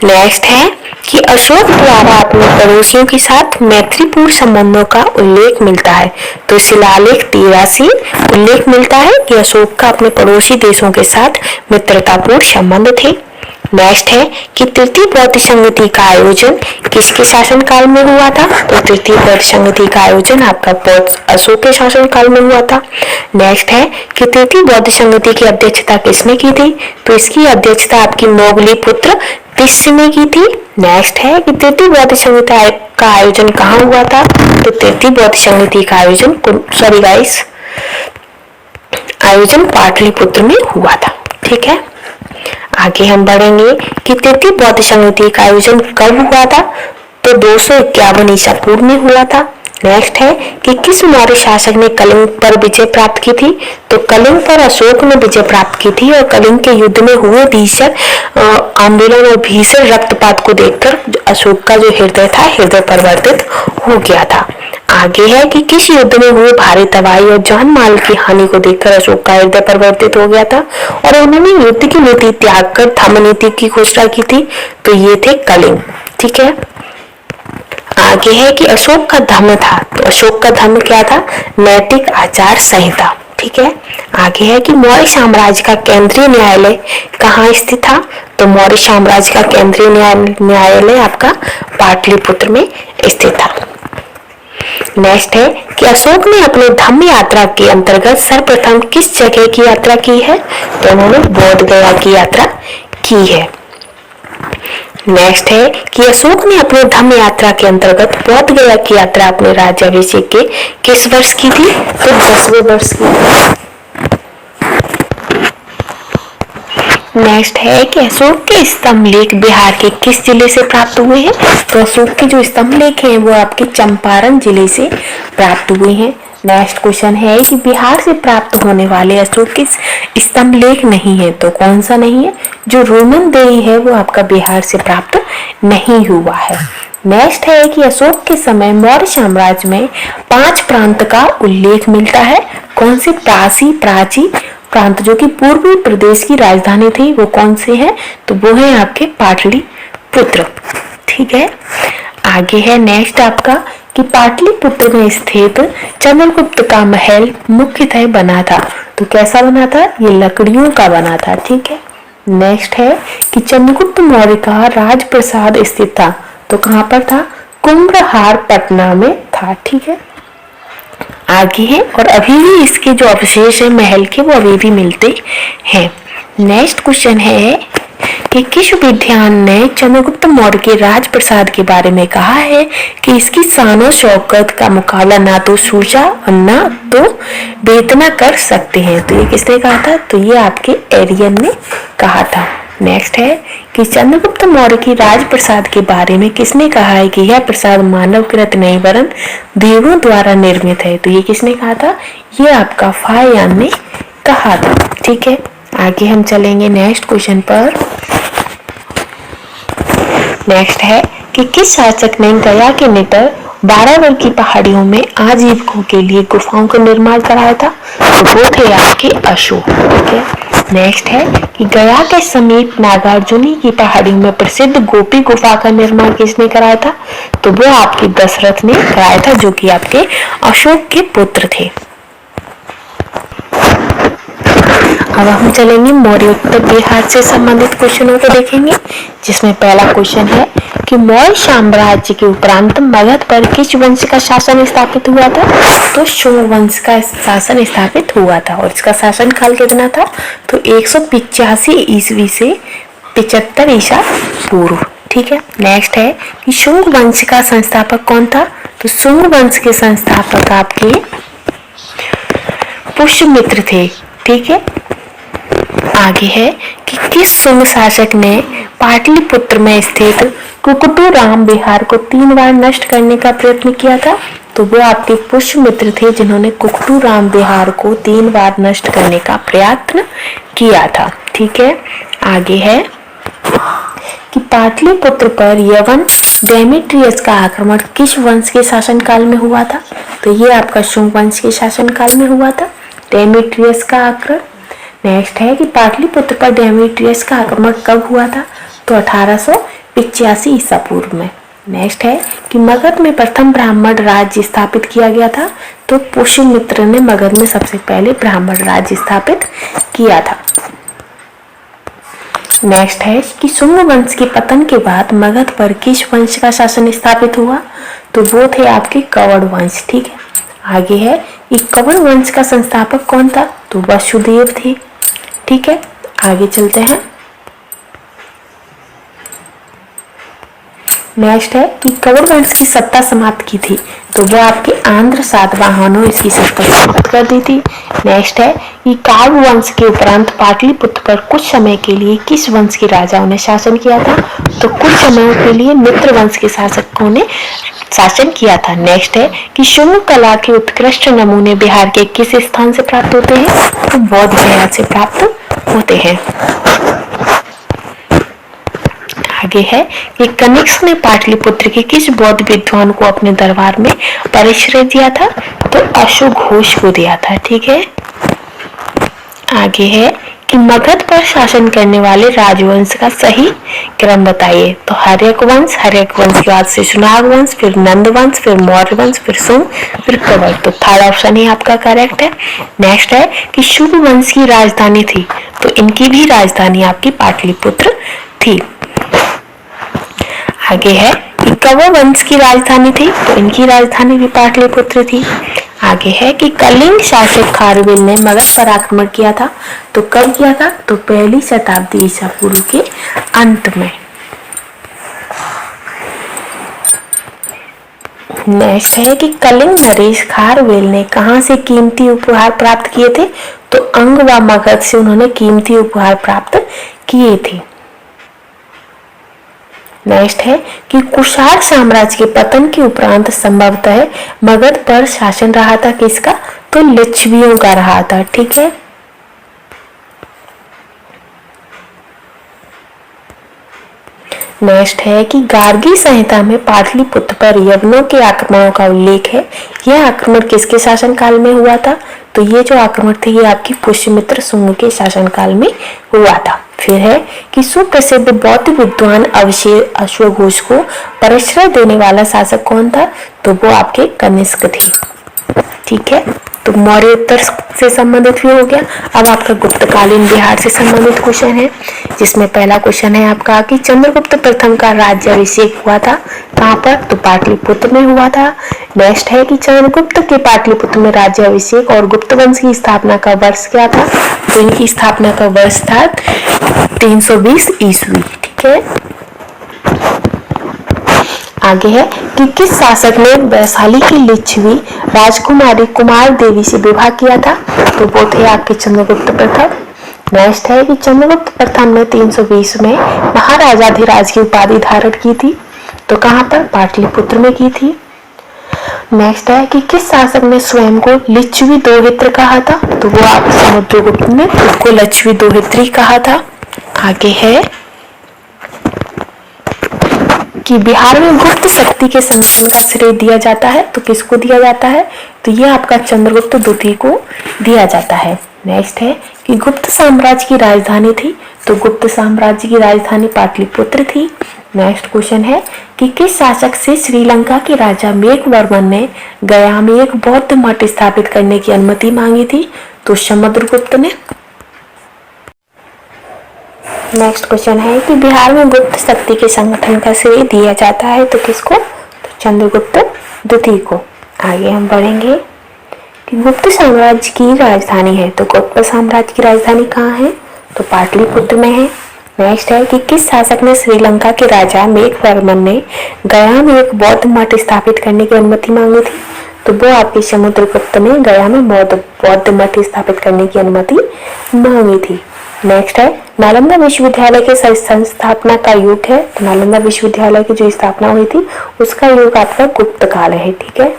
नेक्स्ट है कि अशोक द्वारा अपने पड़ोसियों के साथ मैत्रीपूर्ण संबंधों का उल्लेख मिलता है। तो शिलालेख 13 से उल्लेख मिलता है कि अशोक का अपने पड़ोसी देशों के साथ मित्रतापूर्ण संबंध थे। नेक्स्ट है कि तृतीय बौद्ध संगति का आयोजन किसके शासन काल में हुआ था? तो तृतीय बौद्ध संगति का आयोजन आपका अशोक के शासन काल में हुआ था। नेक्स्ट है कि तृतीय बौद्ध संगति की अध्यक्षता किसने की थी? तो इसकी अध्यक्षता आपकी मोगली पुत्र तिष्य ने की थी। नेक्स्ट है कि तृतीय बौद्ध संगति का आयोजन कहाँ हुआ था? तो तृतीय बौद्ध संगति का आयोजन पाटलिपुत्र में हुआ था। ठीक है, आगे हम बढ़ेंगे कि तृतीय बौद्ध संगति का आयोजन कब हुआ था? तो 251 ईसा पूर्व में हुआ था। नेक्स्ट है कि किस मौर्य शासक ने कलिंग पर विजय प्राप्त की थी? तो कलिंग पर अशोक ने विजय प्राप्त की थी और कलिंग के युद्ध में हुए भीषण आंदोलन और भीषण रक्तपात को देखकर अशोक का जो हृदय था, हृदय परिवर्तित हो गया था। आगे है कि किस युद्ध में हुए भारी तबाही और जान माल की हानि को देखकर अशोक का हृदय परिवर्तित हो गया था और उन्होंने युद्ध की नीति त्याग कर धम्म नीति की घोषणा की थी। तो ये थे कलिंग। ठीक है, आगे है कि अशोक का धम्म था। तो अशोक का धम्म क्या था? नैतिक आचार संहिता। ठीक है, आगे है कि मौर्य साम्राज्य का केंद्रीय न्यायालय कहाँ स्थित था? तो मौर्य साम्राज्य का केंद्रीय न्यायालय आपका पाटलिपुत्र में स्थित था। नेक्स्ट है कि अशोक ने अपने धम्म यात्रा के अंतर्गत सर्वप्रथम किस जगह की यात्रा की है? तो उन्होंने बोध गया की यात्रा की है। नेक्स्ट है कि अशोक ने अपने धम्म यात्रा के अंतर्गत बोध गया की यात्रा अपने राज्याभिषेक के किस वर्ष की थी? तो 10वें वर्ष की थी। नेक्स्ट है कि अशोक के स्तंभ लेख बिहार के किस जिले से प्राप्त हुए हैं? तो अशोक के जो स्तंभ लेख हैं वो आपके चंपारण जिले से प्राप्त हुए हैं। नेक्स्ट क्वेश्चन है कि बिहार से प्राप्त होने वाले अशोक के स्तंभ लेख नहीं है। तो कौन सा नहीं है? जो रोमन देई है वो आपका बिहार से प्राप्त नहीं हुआ है। नेक्स्ट है कि अशोक के समय मौर्य साम्राज्य में 5 प्रांत का उल्लेख मिलता है। कौन से? प्राची प्रांत जो कि पूर्वी प्रदेश की राजधानी थी, वो कौन से हैं? तो वो है आपके पाटलिपुत्र। ठीक है, आगे है नेक्स्ट आपका कि पाटलिपुत्र में स्थित चंद्रगुप्त का महल मुख्यतः बना था। तो कैसा बना था? ये लकड़ियों का बना था। ठीक है, नेक्स्ट है कि चंद्रगुप्त मौर्य का राजप्रसाद स्थित था। तो कहाँ पर था? कुम्भहार पटना में था। ठीक है, आगे है और अभी भी इसके जो अवशेष है महल के वो अभी भी मिलते हैं। नेक्स्ट क्वेश्चन है कि किस विद्वान ने चंद्रगुप्त मौर्य के राजप्रसाद के बारे में कहा है कि इसकी शान और शौकत का मुकाबला ना तो सूजा और ना तो बेतना कर सकते हैं? तो ये किसने कहा था? तो ये आपके एरियन ने कहा था। नेक्स्ट है कि चंद्रगुप्त मौर्य की राजप्रसाद के बारे में किसने कहा है कि यह प्रसाद मानवकृत नहीं वरन देवों द्वारा निर्मित है? तो ये किसने कहा था? ये आपका फायान ने कहा था। ठीक है, आगे हम चलेंगे नेक्स्ट क्वेश्चन पर। नेक्स्ट है कि किस शासक ने गया के निकट 12 वर्ग की पहाड़ियों में आजीविकों के लिए गुफाओं का निर्माण कराया था? तो वो थे आपके अशोक। ठीक है, नेक्स्ट है कि गया के समीप नागार्जुनी की पहाड़ियों में प्रसिद्ध गोपी गुफा का निर्माण किसने कराया था? तो वो आपके दशरथ ने कराया था, जो कि आपके अशोक के पुत्र थे। अब हम चलेंगे मौर्योत्तर बिहार से संबंधित क्वेश्चनों को देखेंगे, जिसमें पहला क्वेश्चन है कि मौर्य साम्राज्य के उपरांत मगध पर किस वंश का शासन स्थापित हुआ था? तो शुंग वंश का शासन स्थापित हुआ था और इसका शासन काल कितना था? तो 185 ईस्वी से 75 ईसा पूर्व। ठीक है, नेक्स्ट है कि शुंग वंश का संस्थापक कौन था? तो शुंग वंश के संस्थापक आपके पुष्यमित्र थे। ठीक है, आगे है कि किस शुंग शासक ने पाटलिपुत्र में स्थित कुकुटुराम विहार को 3 बार नष्ट करने का प्रयत्न किया था? तो वो आपके पुष्यमित्र थे, जिन्होंने कुकुटुराम विहार को 3 बार नष्ट करने का प्रयत्न किया था। ठीक है, आगे है कि पाटलिपुत्र पर यवन डेमेट्रियस का आक्रमण किस वंश के शासनकाल में हुआ था? तो ये आपका शुंग वंश के शासनकाल में हुआ था, डेमेट्रियस का आक्रमण। नेक्स्ट है कि पाटलिपुत्र पर डेमेट्रियस का आक्रमण कब हुआ था? तो 1885 ईसा पूर्व में। नेक्स्ट है कि मगध में प्रथम ब्राह्मण राज्य स्थापित किया गया था? तो पुष्यमित्र ने मगध में सबसे पहले ब्राह्मण राज्य स्थापित किया था। नेक्स्ट है कि शुंग वंश के पतन के बाद मगध पर किस वंश का शासन स्थापित हुआ? तो वो थे आपके कवड़ वंश। ठीक है, आगे है कि कवड़ वंश का संस्थापक कौन था? तो वसुदेव थे। ठीक है, आगे चलते हैं। नेक्स्ट है कि कवड़ वंश की सत्ता समाप्त की थी? तो वो आपके आंध्र सातवाहनों इसकी सत्ता समाप्त कर दी थी। नेक्स्ट है कि काव्य वंश के उपरांत पाटलिपुत्र पर कुछ समय के लिए किस वंश के राजाओं ने शासन किया था? तो कुछ समय के लिए मित्र वंश के शासकों ने शासन किया था। नेक्स्ट है कि शुंग कला के उत्कृष्ट नमूने बिहार के किस स्थान से प्राप्त होते हैं? तो बौद्ध गया से प्राप्त होते हैं। आगे है कि कनिष्क ने पाटलिपुत्र के किस बौद्ध विद्वान को अपने दरबार में परिश्रय दिया था? तो अशोक घोष को दिया था। ठीक है। आगे है कि मगध पर शासन करने वाले राजवंश का सही क्रम बताइए। तो हर्यक वंश के बाद से सुनाग वंश, फिर नंद वंश, फिर मौर्य वंश, फिर सुंग, फिर कवर। तो थर्ड ऑप्शन ही आपका करेक्ट है। नेक्स्ट है कि शुंग वंश की राजधानी थी, तो इनकी भी राजधानी आपकी पाटलिपुत्र थी। आगे है कि कवर वंश की राजधानी थी, तो इनकी राजधानी भी पाटलिपुत्र थी। आगे है कि कलिंग शासक खारवेल ने मगध पर आक्रमण किया था, तो कब किया था? तो पहली शताब्दी ईसा पूर्व के अंत में। नेक्स्ट है कि कलिंग नरेश खारवेल ने कहां से कीमती उपहार प्राप्त किए थे? तो अंग व मगध से उन्होंने कीमती उपहार प्राप्त किए थे। नेक्स्ट है कि कुषाण साम्राज्य के पतन के उपरांत संभवतः मगध पर शासन रहा था किसका? तो लिच्छवियों का रहा था। ठीक है। नेक्स्ट है कि गार्गी संहिता में पाटलिपुत्र पर यवनों के आक्रमणों का उल्लेख है। यह आक्रमण किसके शासनकाल में हुआ था? तो ये जो आक्रमण थे ये आपकी पुष्यमित्र शुंग के शासनकाल में हुआ था। फिर है कि सुप्रसिद्ध बौद्ध विद्वान अशोक घोष को परिश्रय देने वाला शासक कौन था? तो वो आपके कनिष्क थे। ठीक है। तो मौर्योत्तर से संबंधित भी हो गया। अब आपका गुप्तकालीन बिहार से संबंधित क्वेश्चन है, जिसमें पहला क्वेश्चन है आपका कि चंद्रगुप्त प्रथम का राज्याभिषेक हुआ था कहाँ पर? तो पाटलिपुत्र में हुआ था। नेक्स्ट है कि चंद्रगुप्त के पाटलिपुत्र में राज्याभिषेक और गुप्त वंश की स्थापना का वर्ष क्या था? तो इनकी स्थापना का वर्ष था 320 ईस्वी। ठीक है। आगे है कि किस शासक ने वैशाली की लिच्छवी राजकुमारी कुमार देवी से विवाह किया था? तो वो थे आपके चंद्रगुप्त प्रथम। नेक्स्ट है कि चंद्रगुप्त प्रथम ने 320 में महाराजाधिराज की उपाधि धारण की थी, तो कहां पर? पाटलिपुत्र में की थी। नेक्स्ट है कि किस शासक ने स्वयं को लिच्छवी दोहित्र कहा था? तो वो आप समुद्रगुप्त ने उसको लिच्छवी दोहित्री कहा था। आगे है कि बिहार में गुप्त शक्ति के संगठन का श्रेय दिया जाता है, तो किसको दिया जाता है? तो ये आपका चंद्रगुप्त द्वितीय को दिया जाता है। नेक्स्ट है कि गुप्त साम्राज्य की राजधानी थी, तो गुप्त साम्राज्य की राजधानी पाटलिपुत्र थी। नेक्स्ट क्वेश्चन है कि किस शासक से श्रीलंका के राजा मेघवर्मन ने गया में एक बौद्ध मठ स्थापित करने की अनुमति मांगी थी? तो समुद्रगुप्त ने। नेक्स्ट क्वेश्चन है कि बिहार में गुप्त शक्ति के संगठन का श्रेय दिया जाता है, तो किसको? तो चंद्रगुप्त द्वितीय को। आगे हम बढ़ेंगे कि गुप्त साम्राज्य की राजधानी है, तो गुप्त साम्राज्य की राजधानी कहाँ है? तो पाटलिपुत्र में है। नेक्स्ट है कि किस शासक ने श्रीलंका के राजा मेघवर्मन ने गया में एक बौद्ध मठ स्थापित करने की अनुमति मांगी थी? तो वो आपके समुद्रगुप्त ने गया में बौद्ध मठ स्थापित करने की अनुमति मांगी थी। नेक्स्ट है नालंदा विश्वविद्यालय के संस्थापना का युग है, तो नालंदा विश्वविद्यालय की जो स्थापना हुई थी उसका युग आपका गुप्त काल है। ठीक है।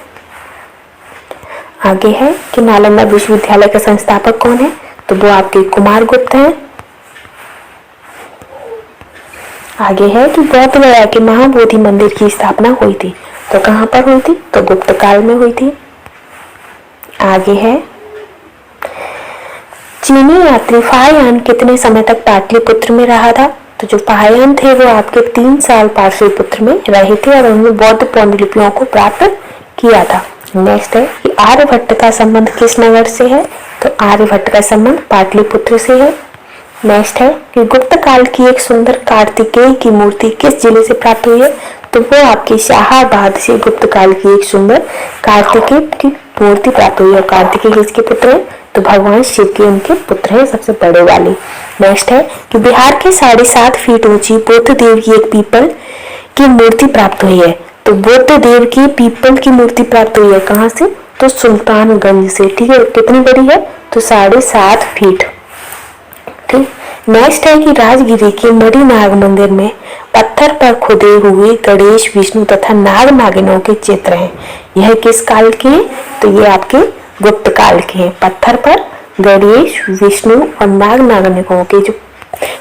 आगे है कि नालंदा विश्वविद्यालय का संस्थापक कौन है? तो वो आपके कुमार गुप्त हैं। आगे है कि बौद्ध गया के महाबोधि मंदिर की स्थापना हुई थी, तो कहां पर हुई थी? तो गुप्त काल में हुई थी। आगे है चीनी यात्री फाहयान कितने समय तक पाटलिपुत्र में रहा था? तो जो फाहयान थे वो आपके 3 साल पाटलिपुत्र में रहे थे और उन्होंने बौद्ध पांडुलिपियों को प्राप्त किया था। नेक्स्ट है कि आर्यभट्ट का संबंध किस नगर से है? तो आर्यभट्ट का संबंध पाटलिपुत्र से है। नेक्स्ट है कि गुप्त काल की एक सुंदर कार्तिकेय की मूर्ति किस जिले से प्राप्त हुई है? तो वो आपकी शाहाबाद से गुप्त काल की एक सुंदर कार्तिकेय की मूर्ति प्राप्त हुई है। कार्तिकेय किसके पुत्र है? तो भगवान शिव के उनके पुत्र हैं, सबसे बड़े वाले। नेक्स्ट है कि बिहार के 7.5 फीट ऊंची बुद्ध देव की एक पीपल की मूर्ति प्राप्त हुई है, तो बुद्ध देव की पीपल की मूर्ति प्राप्त हुई है कहाँ से? तो सुल्तानगंज से। ठीक है। कितनी बड़ी है? तो 7.5 फीट। ठीक। नेक्स्ट है कि राजगिरी के मणिनाग मंदिर में पत्थर पर खुदे हुए गणेश, विष्णु तथा नाग नागिनों के चित्र हैं। यह किस काल के हैं? तो ये आपके गुप्त काल के हैं। पत्थर पर गणेश, विष्णु और नाग नागिनों के जो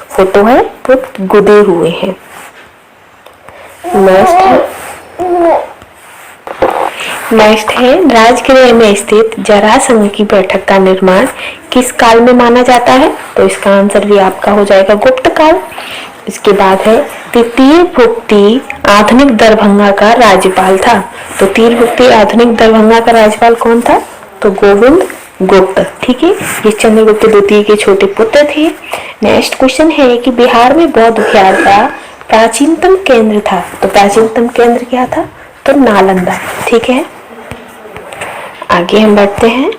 फोटो है वो गुदे हुए हैं। नेक्स्ट है राजगृह में स्थित जरासंध की बैठक का निर्माण किस काल में माना जाता है? तो इसका आंसर भी आपका हो जाएगा गुप्त काल। इसके बाद है तृतीय भुक्ति आधुनिक दरभंगा का राज्यपाल था। तो तृतीय भुक्ति आधुनिक दरभंगा का राज्यपाल कौन था? तो गोविंद गुप्त। ठीक है, ये चंद्रगुप्त द्वितीय के छोटे पुत्र थे। नेक्स्ट क्वेश्चन है कि बिहार में बौद्ध विहार का प्राचीनतम केंद्र था। तो प्राचीनतम केंद्र क्या था? तो नालंदा। ठीक है, आगे हम बढ़ते हैं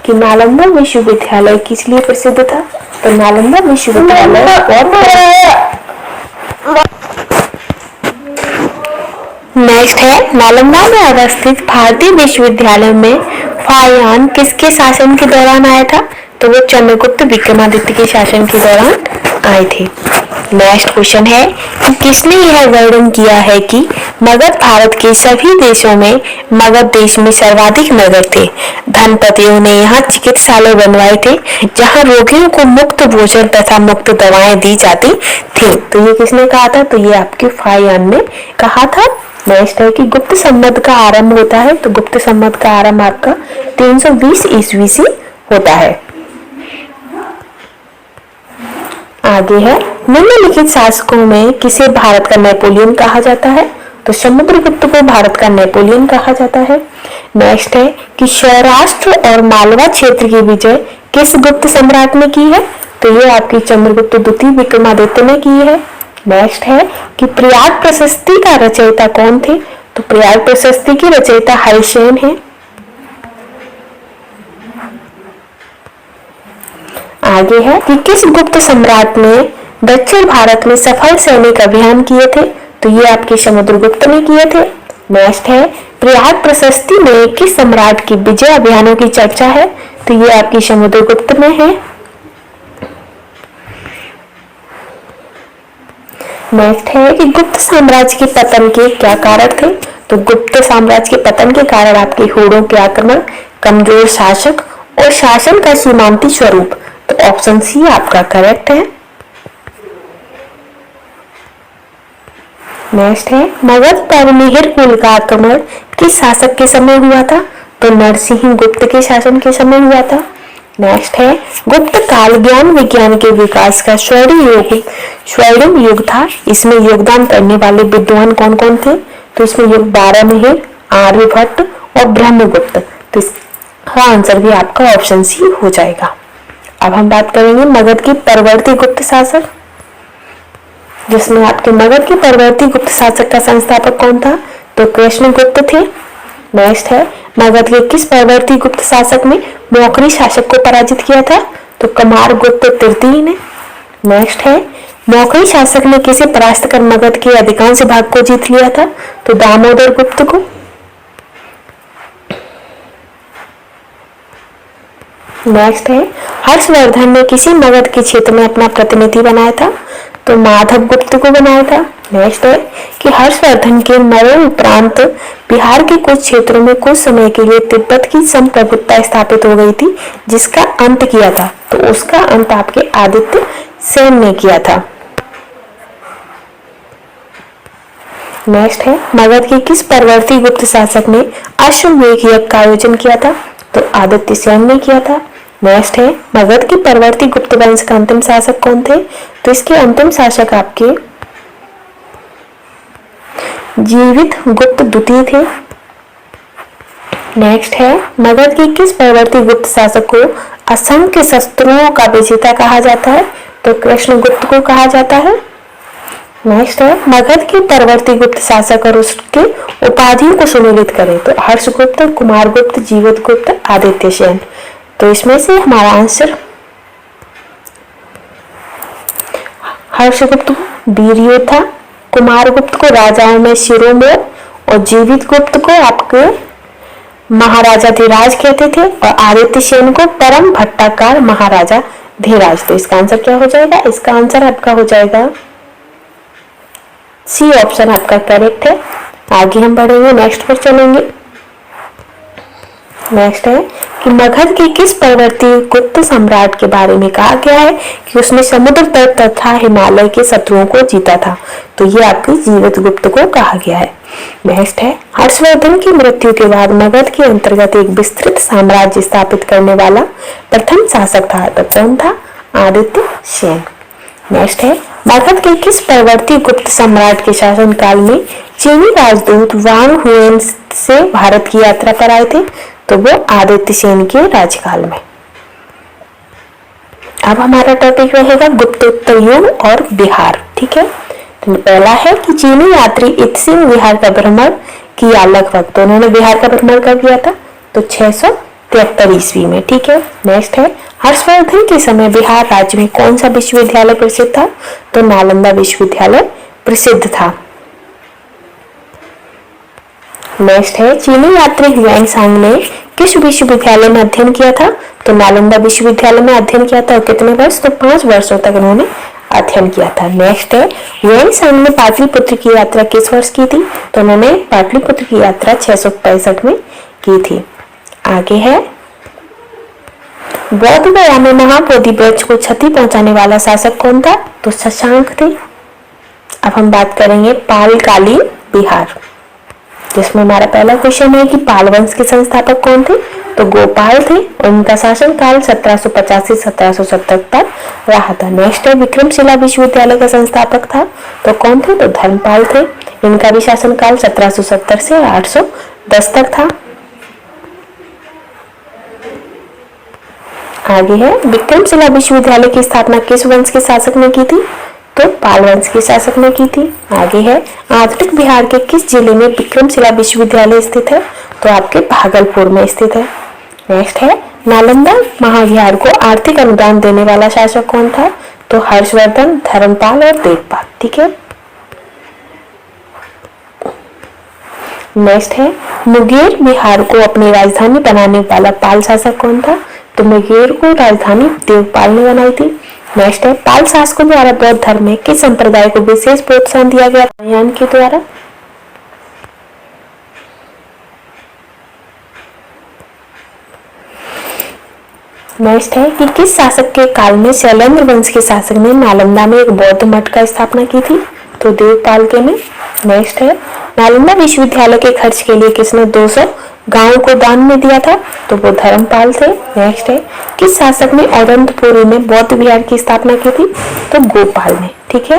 कि नालंदा विश्वविद्यालय किस लिए प्रसिद्ध था? तो नालंदा विश्वविद्यालय नेक्स्ट है नालंदा में अवस्थित भारतीय विश्वविद्यालय में फाहियान किसके शासन के दौरान आया था? तो वो चंद्रगुप्त विक्रमादित्य के शासन के दौरान आए थे। नेक्स्ट क्वेश्चन है कि किसने यह वर्णन किया है कि मगध भारत के सभी देशों में मगध देश में सर्वाधिक नगर थे। धनपतियों ने यहाँ चिकित्सालय बनवाए थे जहाँ रोगियों को मुफ्त भोजन तथा मुफ्त दवाएं दी जाती थी। तो ये किसने कहा था? तो ये आपके फाहियान ने कहा था। नेक्स्ट है कि गुप्त संवत का आरंभ होता है। तो गुप्त संवत का आरंभ आपका 320 ईस्वी से होता है। आगे है निम्नलिखित शासकों में किसे भारत का नेपोलियन कहा जाता है? तो समुद्रगुप्त को भारत का नेपोलियन कहा जाता है। नेक्स्ट है कि सौराष्ट्र और मालवा क्षेत्र की विजय किस गुप्त सम्राट ने की है? तो ये आपकी चंद्रगुप्त द्वितीय विक्रमादित्य ने की है। नेक्स्ट है कि प्रयाग प्रशस्ति का रचयिता कौन थे? तो प्रयाग प्रशस्ति की रचयिता हरिसेन है। आगे है कि किस गुप्त सम्राट ने दक्षिण भारत में सफल सैनिक अभियान किए थे? तो ये आपके समुद्रगुप्त ने किए थे। नेक्स्ट है प्रयाग प्रशस्ति में किस सम्राट की विजय अभियानों की चर्चा है? तो ये आपकी समुद्रगुप्त में है। नेक्स्ट है कि गुप्त साम्राज्य के पतन के क्या कारण थे? तो गुप्त साम्राज्य के पतन के कारण आपके हूणों के आक्रमण, कमजोर शासक और शासन का सीमांती स्वरूप। तो ऑप्शन सी आपका करेक्ट है। नेक्स्ट है मगध पर मिहिर कुल का आक्रमण किस शासक के समय हुआ था? तो नरसिंह गुप्त के शासन के समय हुआ था। नेक्स्ट है गुप्त काल ज्ञान विज्ञान के विकास का स्वर्णिम युग था। इसमें योगदान करने वाले विद्वान कौन कौन थे? तो इसमें युग बारहमिहिर, आर्यभट्ट और ब्रह्मगुप्त। तो इसका आंसर भी आपका ऑप्शन सी हो जाएगा। अब हम बात करेंगे मगध के परवर्ती गुप्त शासक, जिसमें आपके मगध के परवर्ती गुप्त शासक का संस्थापक कौन था? तो कृष्णगुप्त थे। नेक्स्ट है मगध के किस परवर्ती गुप्त शासक ने मौखरी शासक को पराजित किया था? तो कुमारगुप्त तृतीय ने। नेक्स्ट है मौखरी शासक ने किसे परास्त कर मगध के अधिकांश भाग को जीत लिया था? तो दामोदर गुप्त को। नेक्स्ट है हर्षवर्धन ने किसी मगध के क्षेत्र में अपना प्रतिनिधि बनाया था? तो माधव गुप्त को बनाया था। नेक्स्ट है कि हर्षवर्धन के मरण उपरांत बिहार के कुछ क्षेत्रों में कुछ समय के लिए तिब्बत की संप्रभुता स्थापित हो गई थी, जिसका अंत किया था। तो उसका अंत आपके आदित्य सेन ने किया था। नेक्स्ट है मगध के किस परवर्ती गुप्त शासक ने अश्वमेध यज्ञ का आयोजन किया था? तो आदित्य सेन ने किया था। नेक्स्ट है मगध के परवर्ती गुप्त वंश का अंतिम शासक कौन थे? तो इसके अंतिम शासक आपके जीवित गुप्त द्वितीय थे। नेक्स्ट है मगध के किस परवर्ती गुप्त शासक को असंख्य शस्त्रों का विजेता कहा जाता है? तो कृष्णगुप्त को कहा जाता है। नेक्स्ट है मगध के परवर्ती गुप्त शासक और उसके उपाधियों को सुमेलित करें। तो हर्षगुप्त, कुमारगुप्त, जीवित गुप्त, आदित्य सेन। तो इसमें से हमारा आंसर हर्षगुप्त वीर योद्धा, कुमारगुप्त को राजाओं में शिरोमणि और जीवित गुप्त को आपके महाराजा धीराज कहते थे और आदित्य सेन को परम भट्टाकार महाराजा धीराज। तो इसका आंसर क्या हो जाएगा? इसका आंसर आपका हो जाएगा सी ऑप्शन आपका करेक्ट है। आगे हम बढ़ेंगे, नेक्स्ट पर चलेंगे। नेक्स्ट है कि मगध के किस परवर्ती गुप्त सम्राट के बारे में कहा गया है कि उसने समुद्र तट तथा हिमालय के शत्रुओं को जीता था? तो ये आपकी जीवित गुप्त को कहा गया है। नेक्स्ट है हर्षवर्धन की मृत्यु के बाद मगध के अंतर्गत एक विस्तृत साम्राज्य स्थापित करने वाला प्रथम शासक था, तो कौन था? आदित्य सेन। नेक्स्ट है मगध के किस परवर्ती गुप्त सम्राट के शासन काल में चीनी राजदूत वांग हुएन से भारत की यात्रा पर आए थे? तो वो आदित्य सेन के राज्यकाल में। अब हमारा टॉपिक रहेगा गुप्तोत्तर युग और बिहार। ठीक है, तो पहला है कि चीनी यात्री इत्सिंग बिहार का भ्रमण किया लगभग, तो उन्होंने बिहार का भ्रमण कब किया था? तो 673 ईस्वी में। ठीक है, नेक्स्ट है हर्षवर्धन के समय बिहार राज्य में कौन सा विश्वविद्यालय प्रसिद्ध था? तो नालंदा विश्वविद्यालय प्रसिद्ध था। नेक्स्ट है चीनी यात्री ह्वेनसांग ने किस विश्वविद्यालय में अध्ययन किया था? तो नालंदा विश्वविद्यालय में अध्ययन किया था। कितने वर्ष? तो 5 वर्षों तक उन्होंने अध्ययन किया था। नेक्स्ट है ह्वेनसांग ने पाटलिपुत्र की यात्रा किस वर्ष की थी? तो उन्होंने पाटलिपुत्र की यात्रा 665 में की थी। आगे है बौद्ध गया में महाबोधि वृक्ष को क्षति पहुंचाने वाला शासक कौन था? तो शशांक थे। अब हम बात करेंगे पालकालीन बिहार, जिसमें हमारा पहला क्वेश्चन है कि पाल वंश के संस्थापक कौन थे? तो गोपाल थे। उनका शासन काल 1785 से 1770 तक रहा था। नेक्स्ट है विक्रमशिला विश्वविद्यालय का संस्थापक था, तो कौन थे? तो धर्मपाल थे। इनका भी शासन काल 1770 से 810 तक था। आगे है विक्रमशिला विश्वविद्यालय की स्थापना किस वंश के शासक ने की थी? तो पाल वंश के शासक ने की थी। आगे है आधुनिक बिहार के किस जिले में विक्रमशिला विश्वविद्यालय स्थित है? तो आपके भागलपुर में स्थित है। नेक्स्ट है नालंदा महाविहार को आर्थिक अनुदान देने वाला शासक कौन था? तो हर्षवर्धन, धर्मपाल और देवपाल। ठीक है, नेक्स्ट है मुंगेर बिहार को अपनी राजधानी बनाने वाला पाल शासक कौन था? तो मुंगेर को राजधानी देवपाल ने बनाई थी। नेक्स्ट है पाल शासकों द्वारा बौद्ध धर्म में किस संप्रदाय को विशेष प्रोत्साहन दिया गया महायान के द्वारा? नेक्स्ट है कि किस शासक के काल में शैलेंद्र वंश के शासक ने नालंदा में एक बौद्ध मठ का स्थापना की थी? तो देवपाल के में। नेक्स्ट है नालंदा विश्वविद्यालय के खर्च के लिए किसने 200 गांवों को दान में दिया था? तो वो धर्मपाल थे। नेक्स्ट है किस शासक ने औरंतपुरी में बौद्ध विहार की स्थापना की थी? तो गोपाल ने। ठीक है,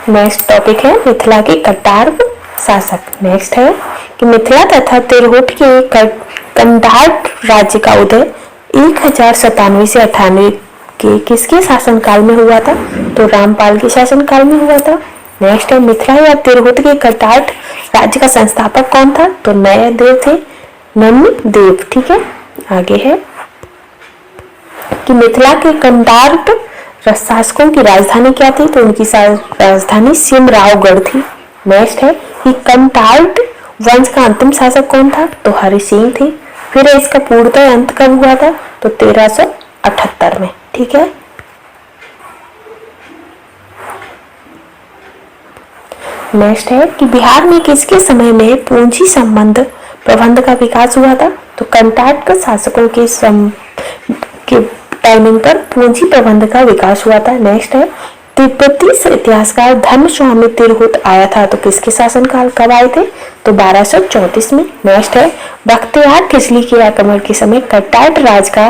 नेक्स्ट टॉपिक है मिथिला के कटार्क शासक। नेक्स्ट है कि मिथिला तथा तिरहुत के कंधार राज्य का उदय 1097 से 98 के किसके शासन काल में हुआ था? तो रामपाल के शासन काल में हुआ था। नेक्स्ट है मिथिला या तिरहुत के कटाट राज्य का संस्थापक कौन था? तो नयदेव थे, नन्देव। ठीक है, आगे है कि मिथिला के कंधार शासकों की राजधानी क्या थी? तो उनकी राजधानी सिमरावगढ़ थी। नेक्स्ट है कि कंधार वंश का अंतिम शासक कौन था? तो हरि सिंह थे। फिर इसका पूर्णतः अंत कब हुआ था? तो 1378 में। ठीक है, नेक्स्ट है कि बिहार में किसके समय में पूंजी संबंध प्रबंध का विकास हुआ था? तो कंटाट शासकों के टाइमिंग पर पूंजी प्रबंध का विकास हुआ था। नेक्स्ट है तिब्बती इतिहासकार धर्मस्वामी तिरहुत आया था, तो किसके शासनकाल कब आए थे? तो 1234 में। नेक्स्ट है बख्तियार खिजली के आक्रमण के समय कटाट राज का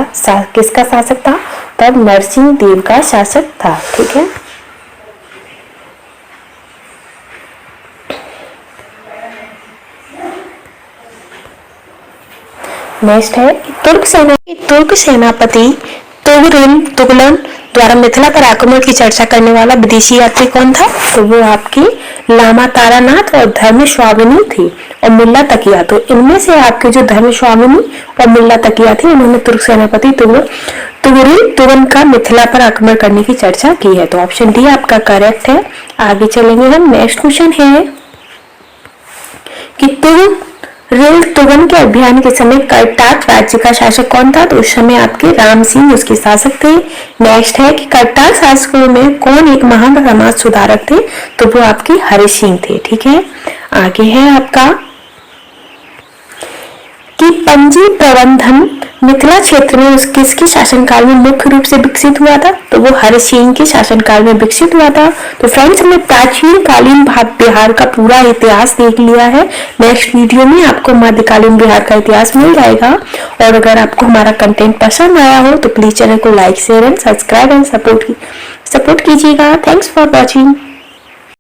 किसका शासक था? तब नरसिंह देव का शासक था। ठीक है, नेक्स्ट है तुर्क सेनापति तुगलन द्वारा मिथिला पर आक्रमण की चर्चा करने वाला विदेशी यात्री कौन था? तो वो आपकी लामा तारानाथ और धर्मस्वामिनी थी और मुल्ला तकिया। तो इनमें से आपके जो धर्मस्वामिनी और मुल्ला तकिया थी, इन्होंने तुर्क सेनापति तुगलन का मिथिला पर आक्रमण करने की चर्चा की है। तो ऑप्शन डी आपका करेक्ट है। आगे चलेंगे हम। नेक्स्ट क्वेश्चन है कि रेलतुगन के अभियान के समय करटाक राज्य का शासक कौन था? तो उस समय आपके राम सिंह उसके शासक थे। नेक्स्ट है कि करटाक शासकों में कौन एक महान समाज सुधारक थे? तो वो आपके हरि सिंह थे। ठीक है, आगे है आपका कि पंजी प्रबंधन मिथिला क्षेत्र में किसके शासनकाल में मुख्य रूप से विकसित हुआ था? तो वो हरि सिंह के शासनकाल में विकसित हुआ था। तो फ्रेंड्स, हमने प्राचीन कालीन बिहार का पूरा इतिहास देख लिया है। नेक्स्ट वीडियो में आपको मध्यकालीन बिहार का इतिहास मिल जाएगा। और अगर आपको हमारा कंटेंट पसंद आया हो तो प्लीज चैनल को like, share and subscribe and support कीजिएगा। Thanks for watching.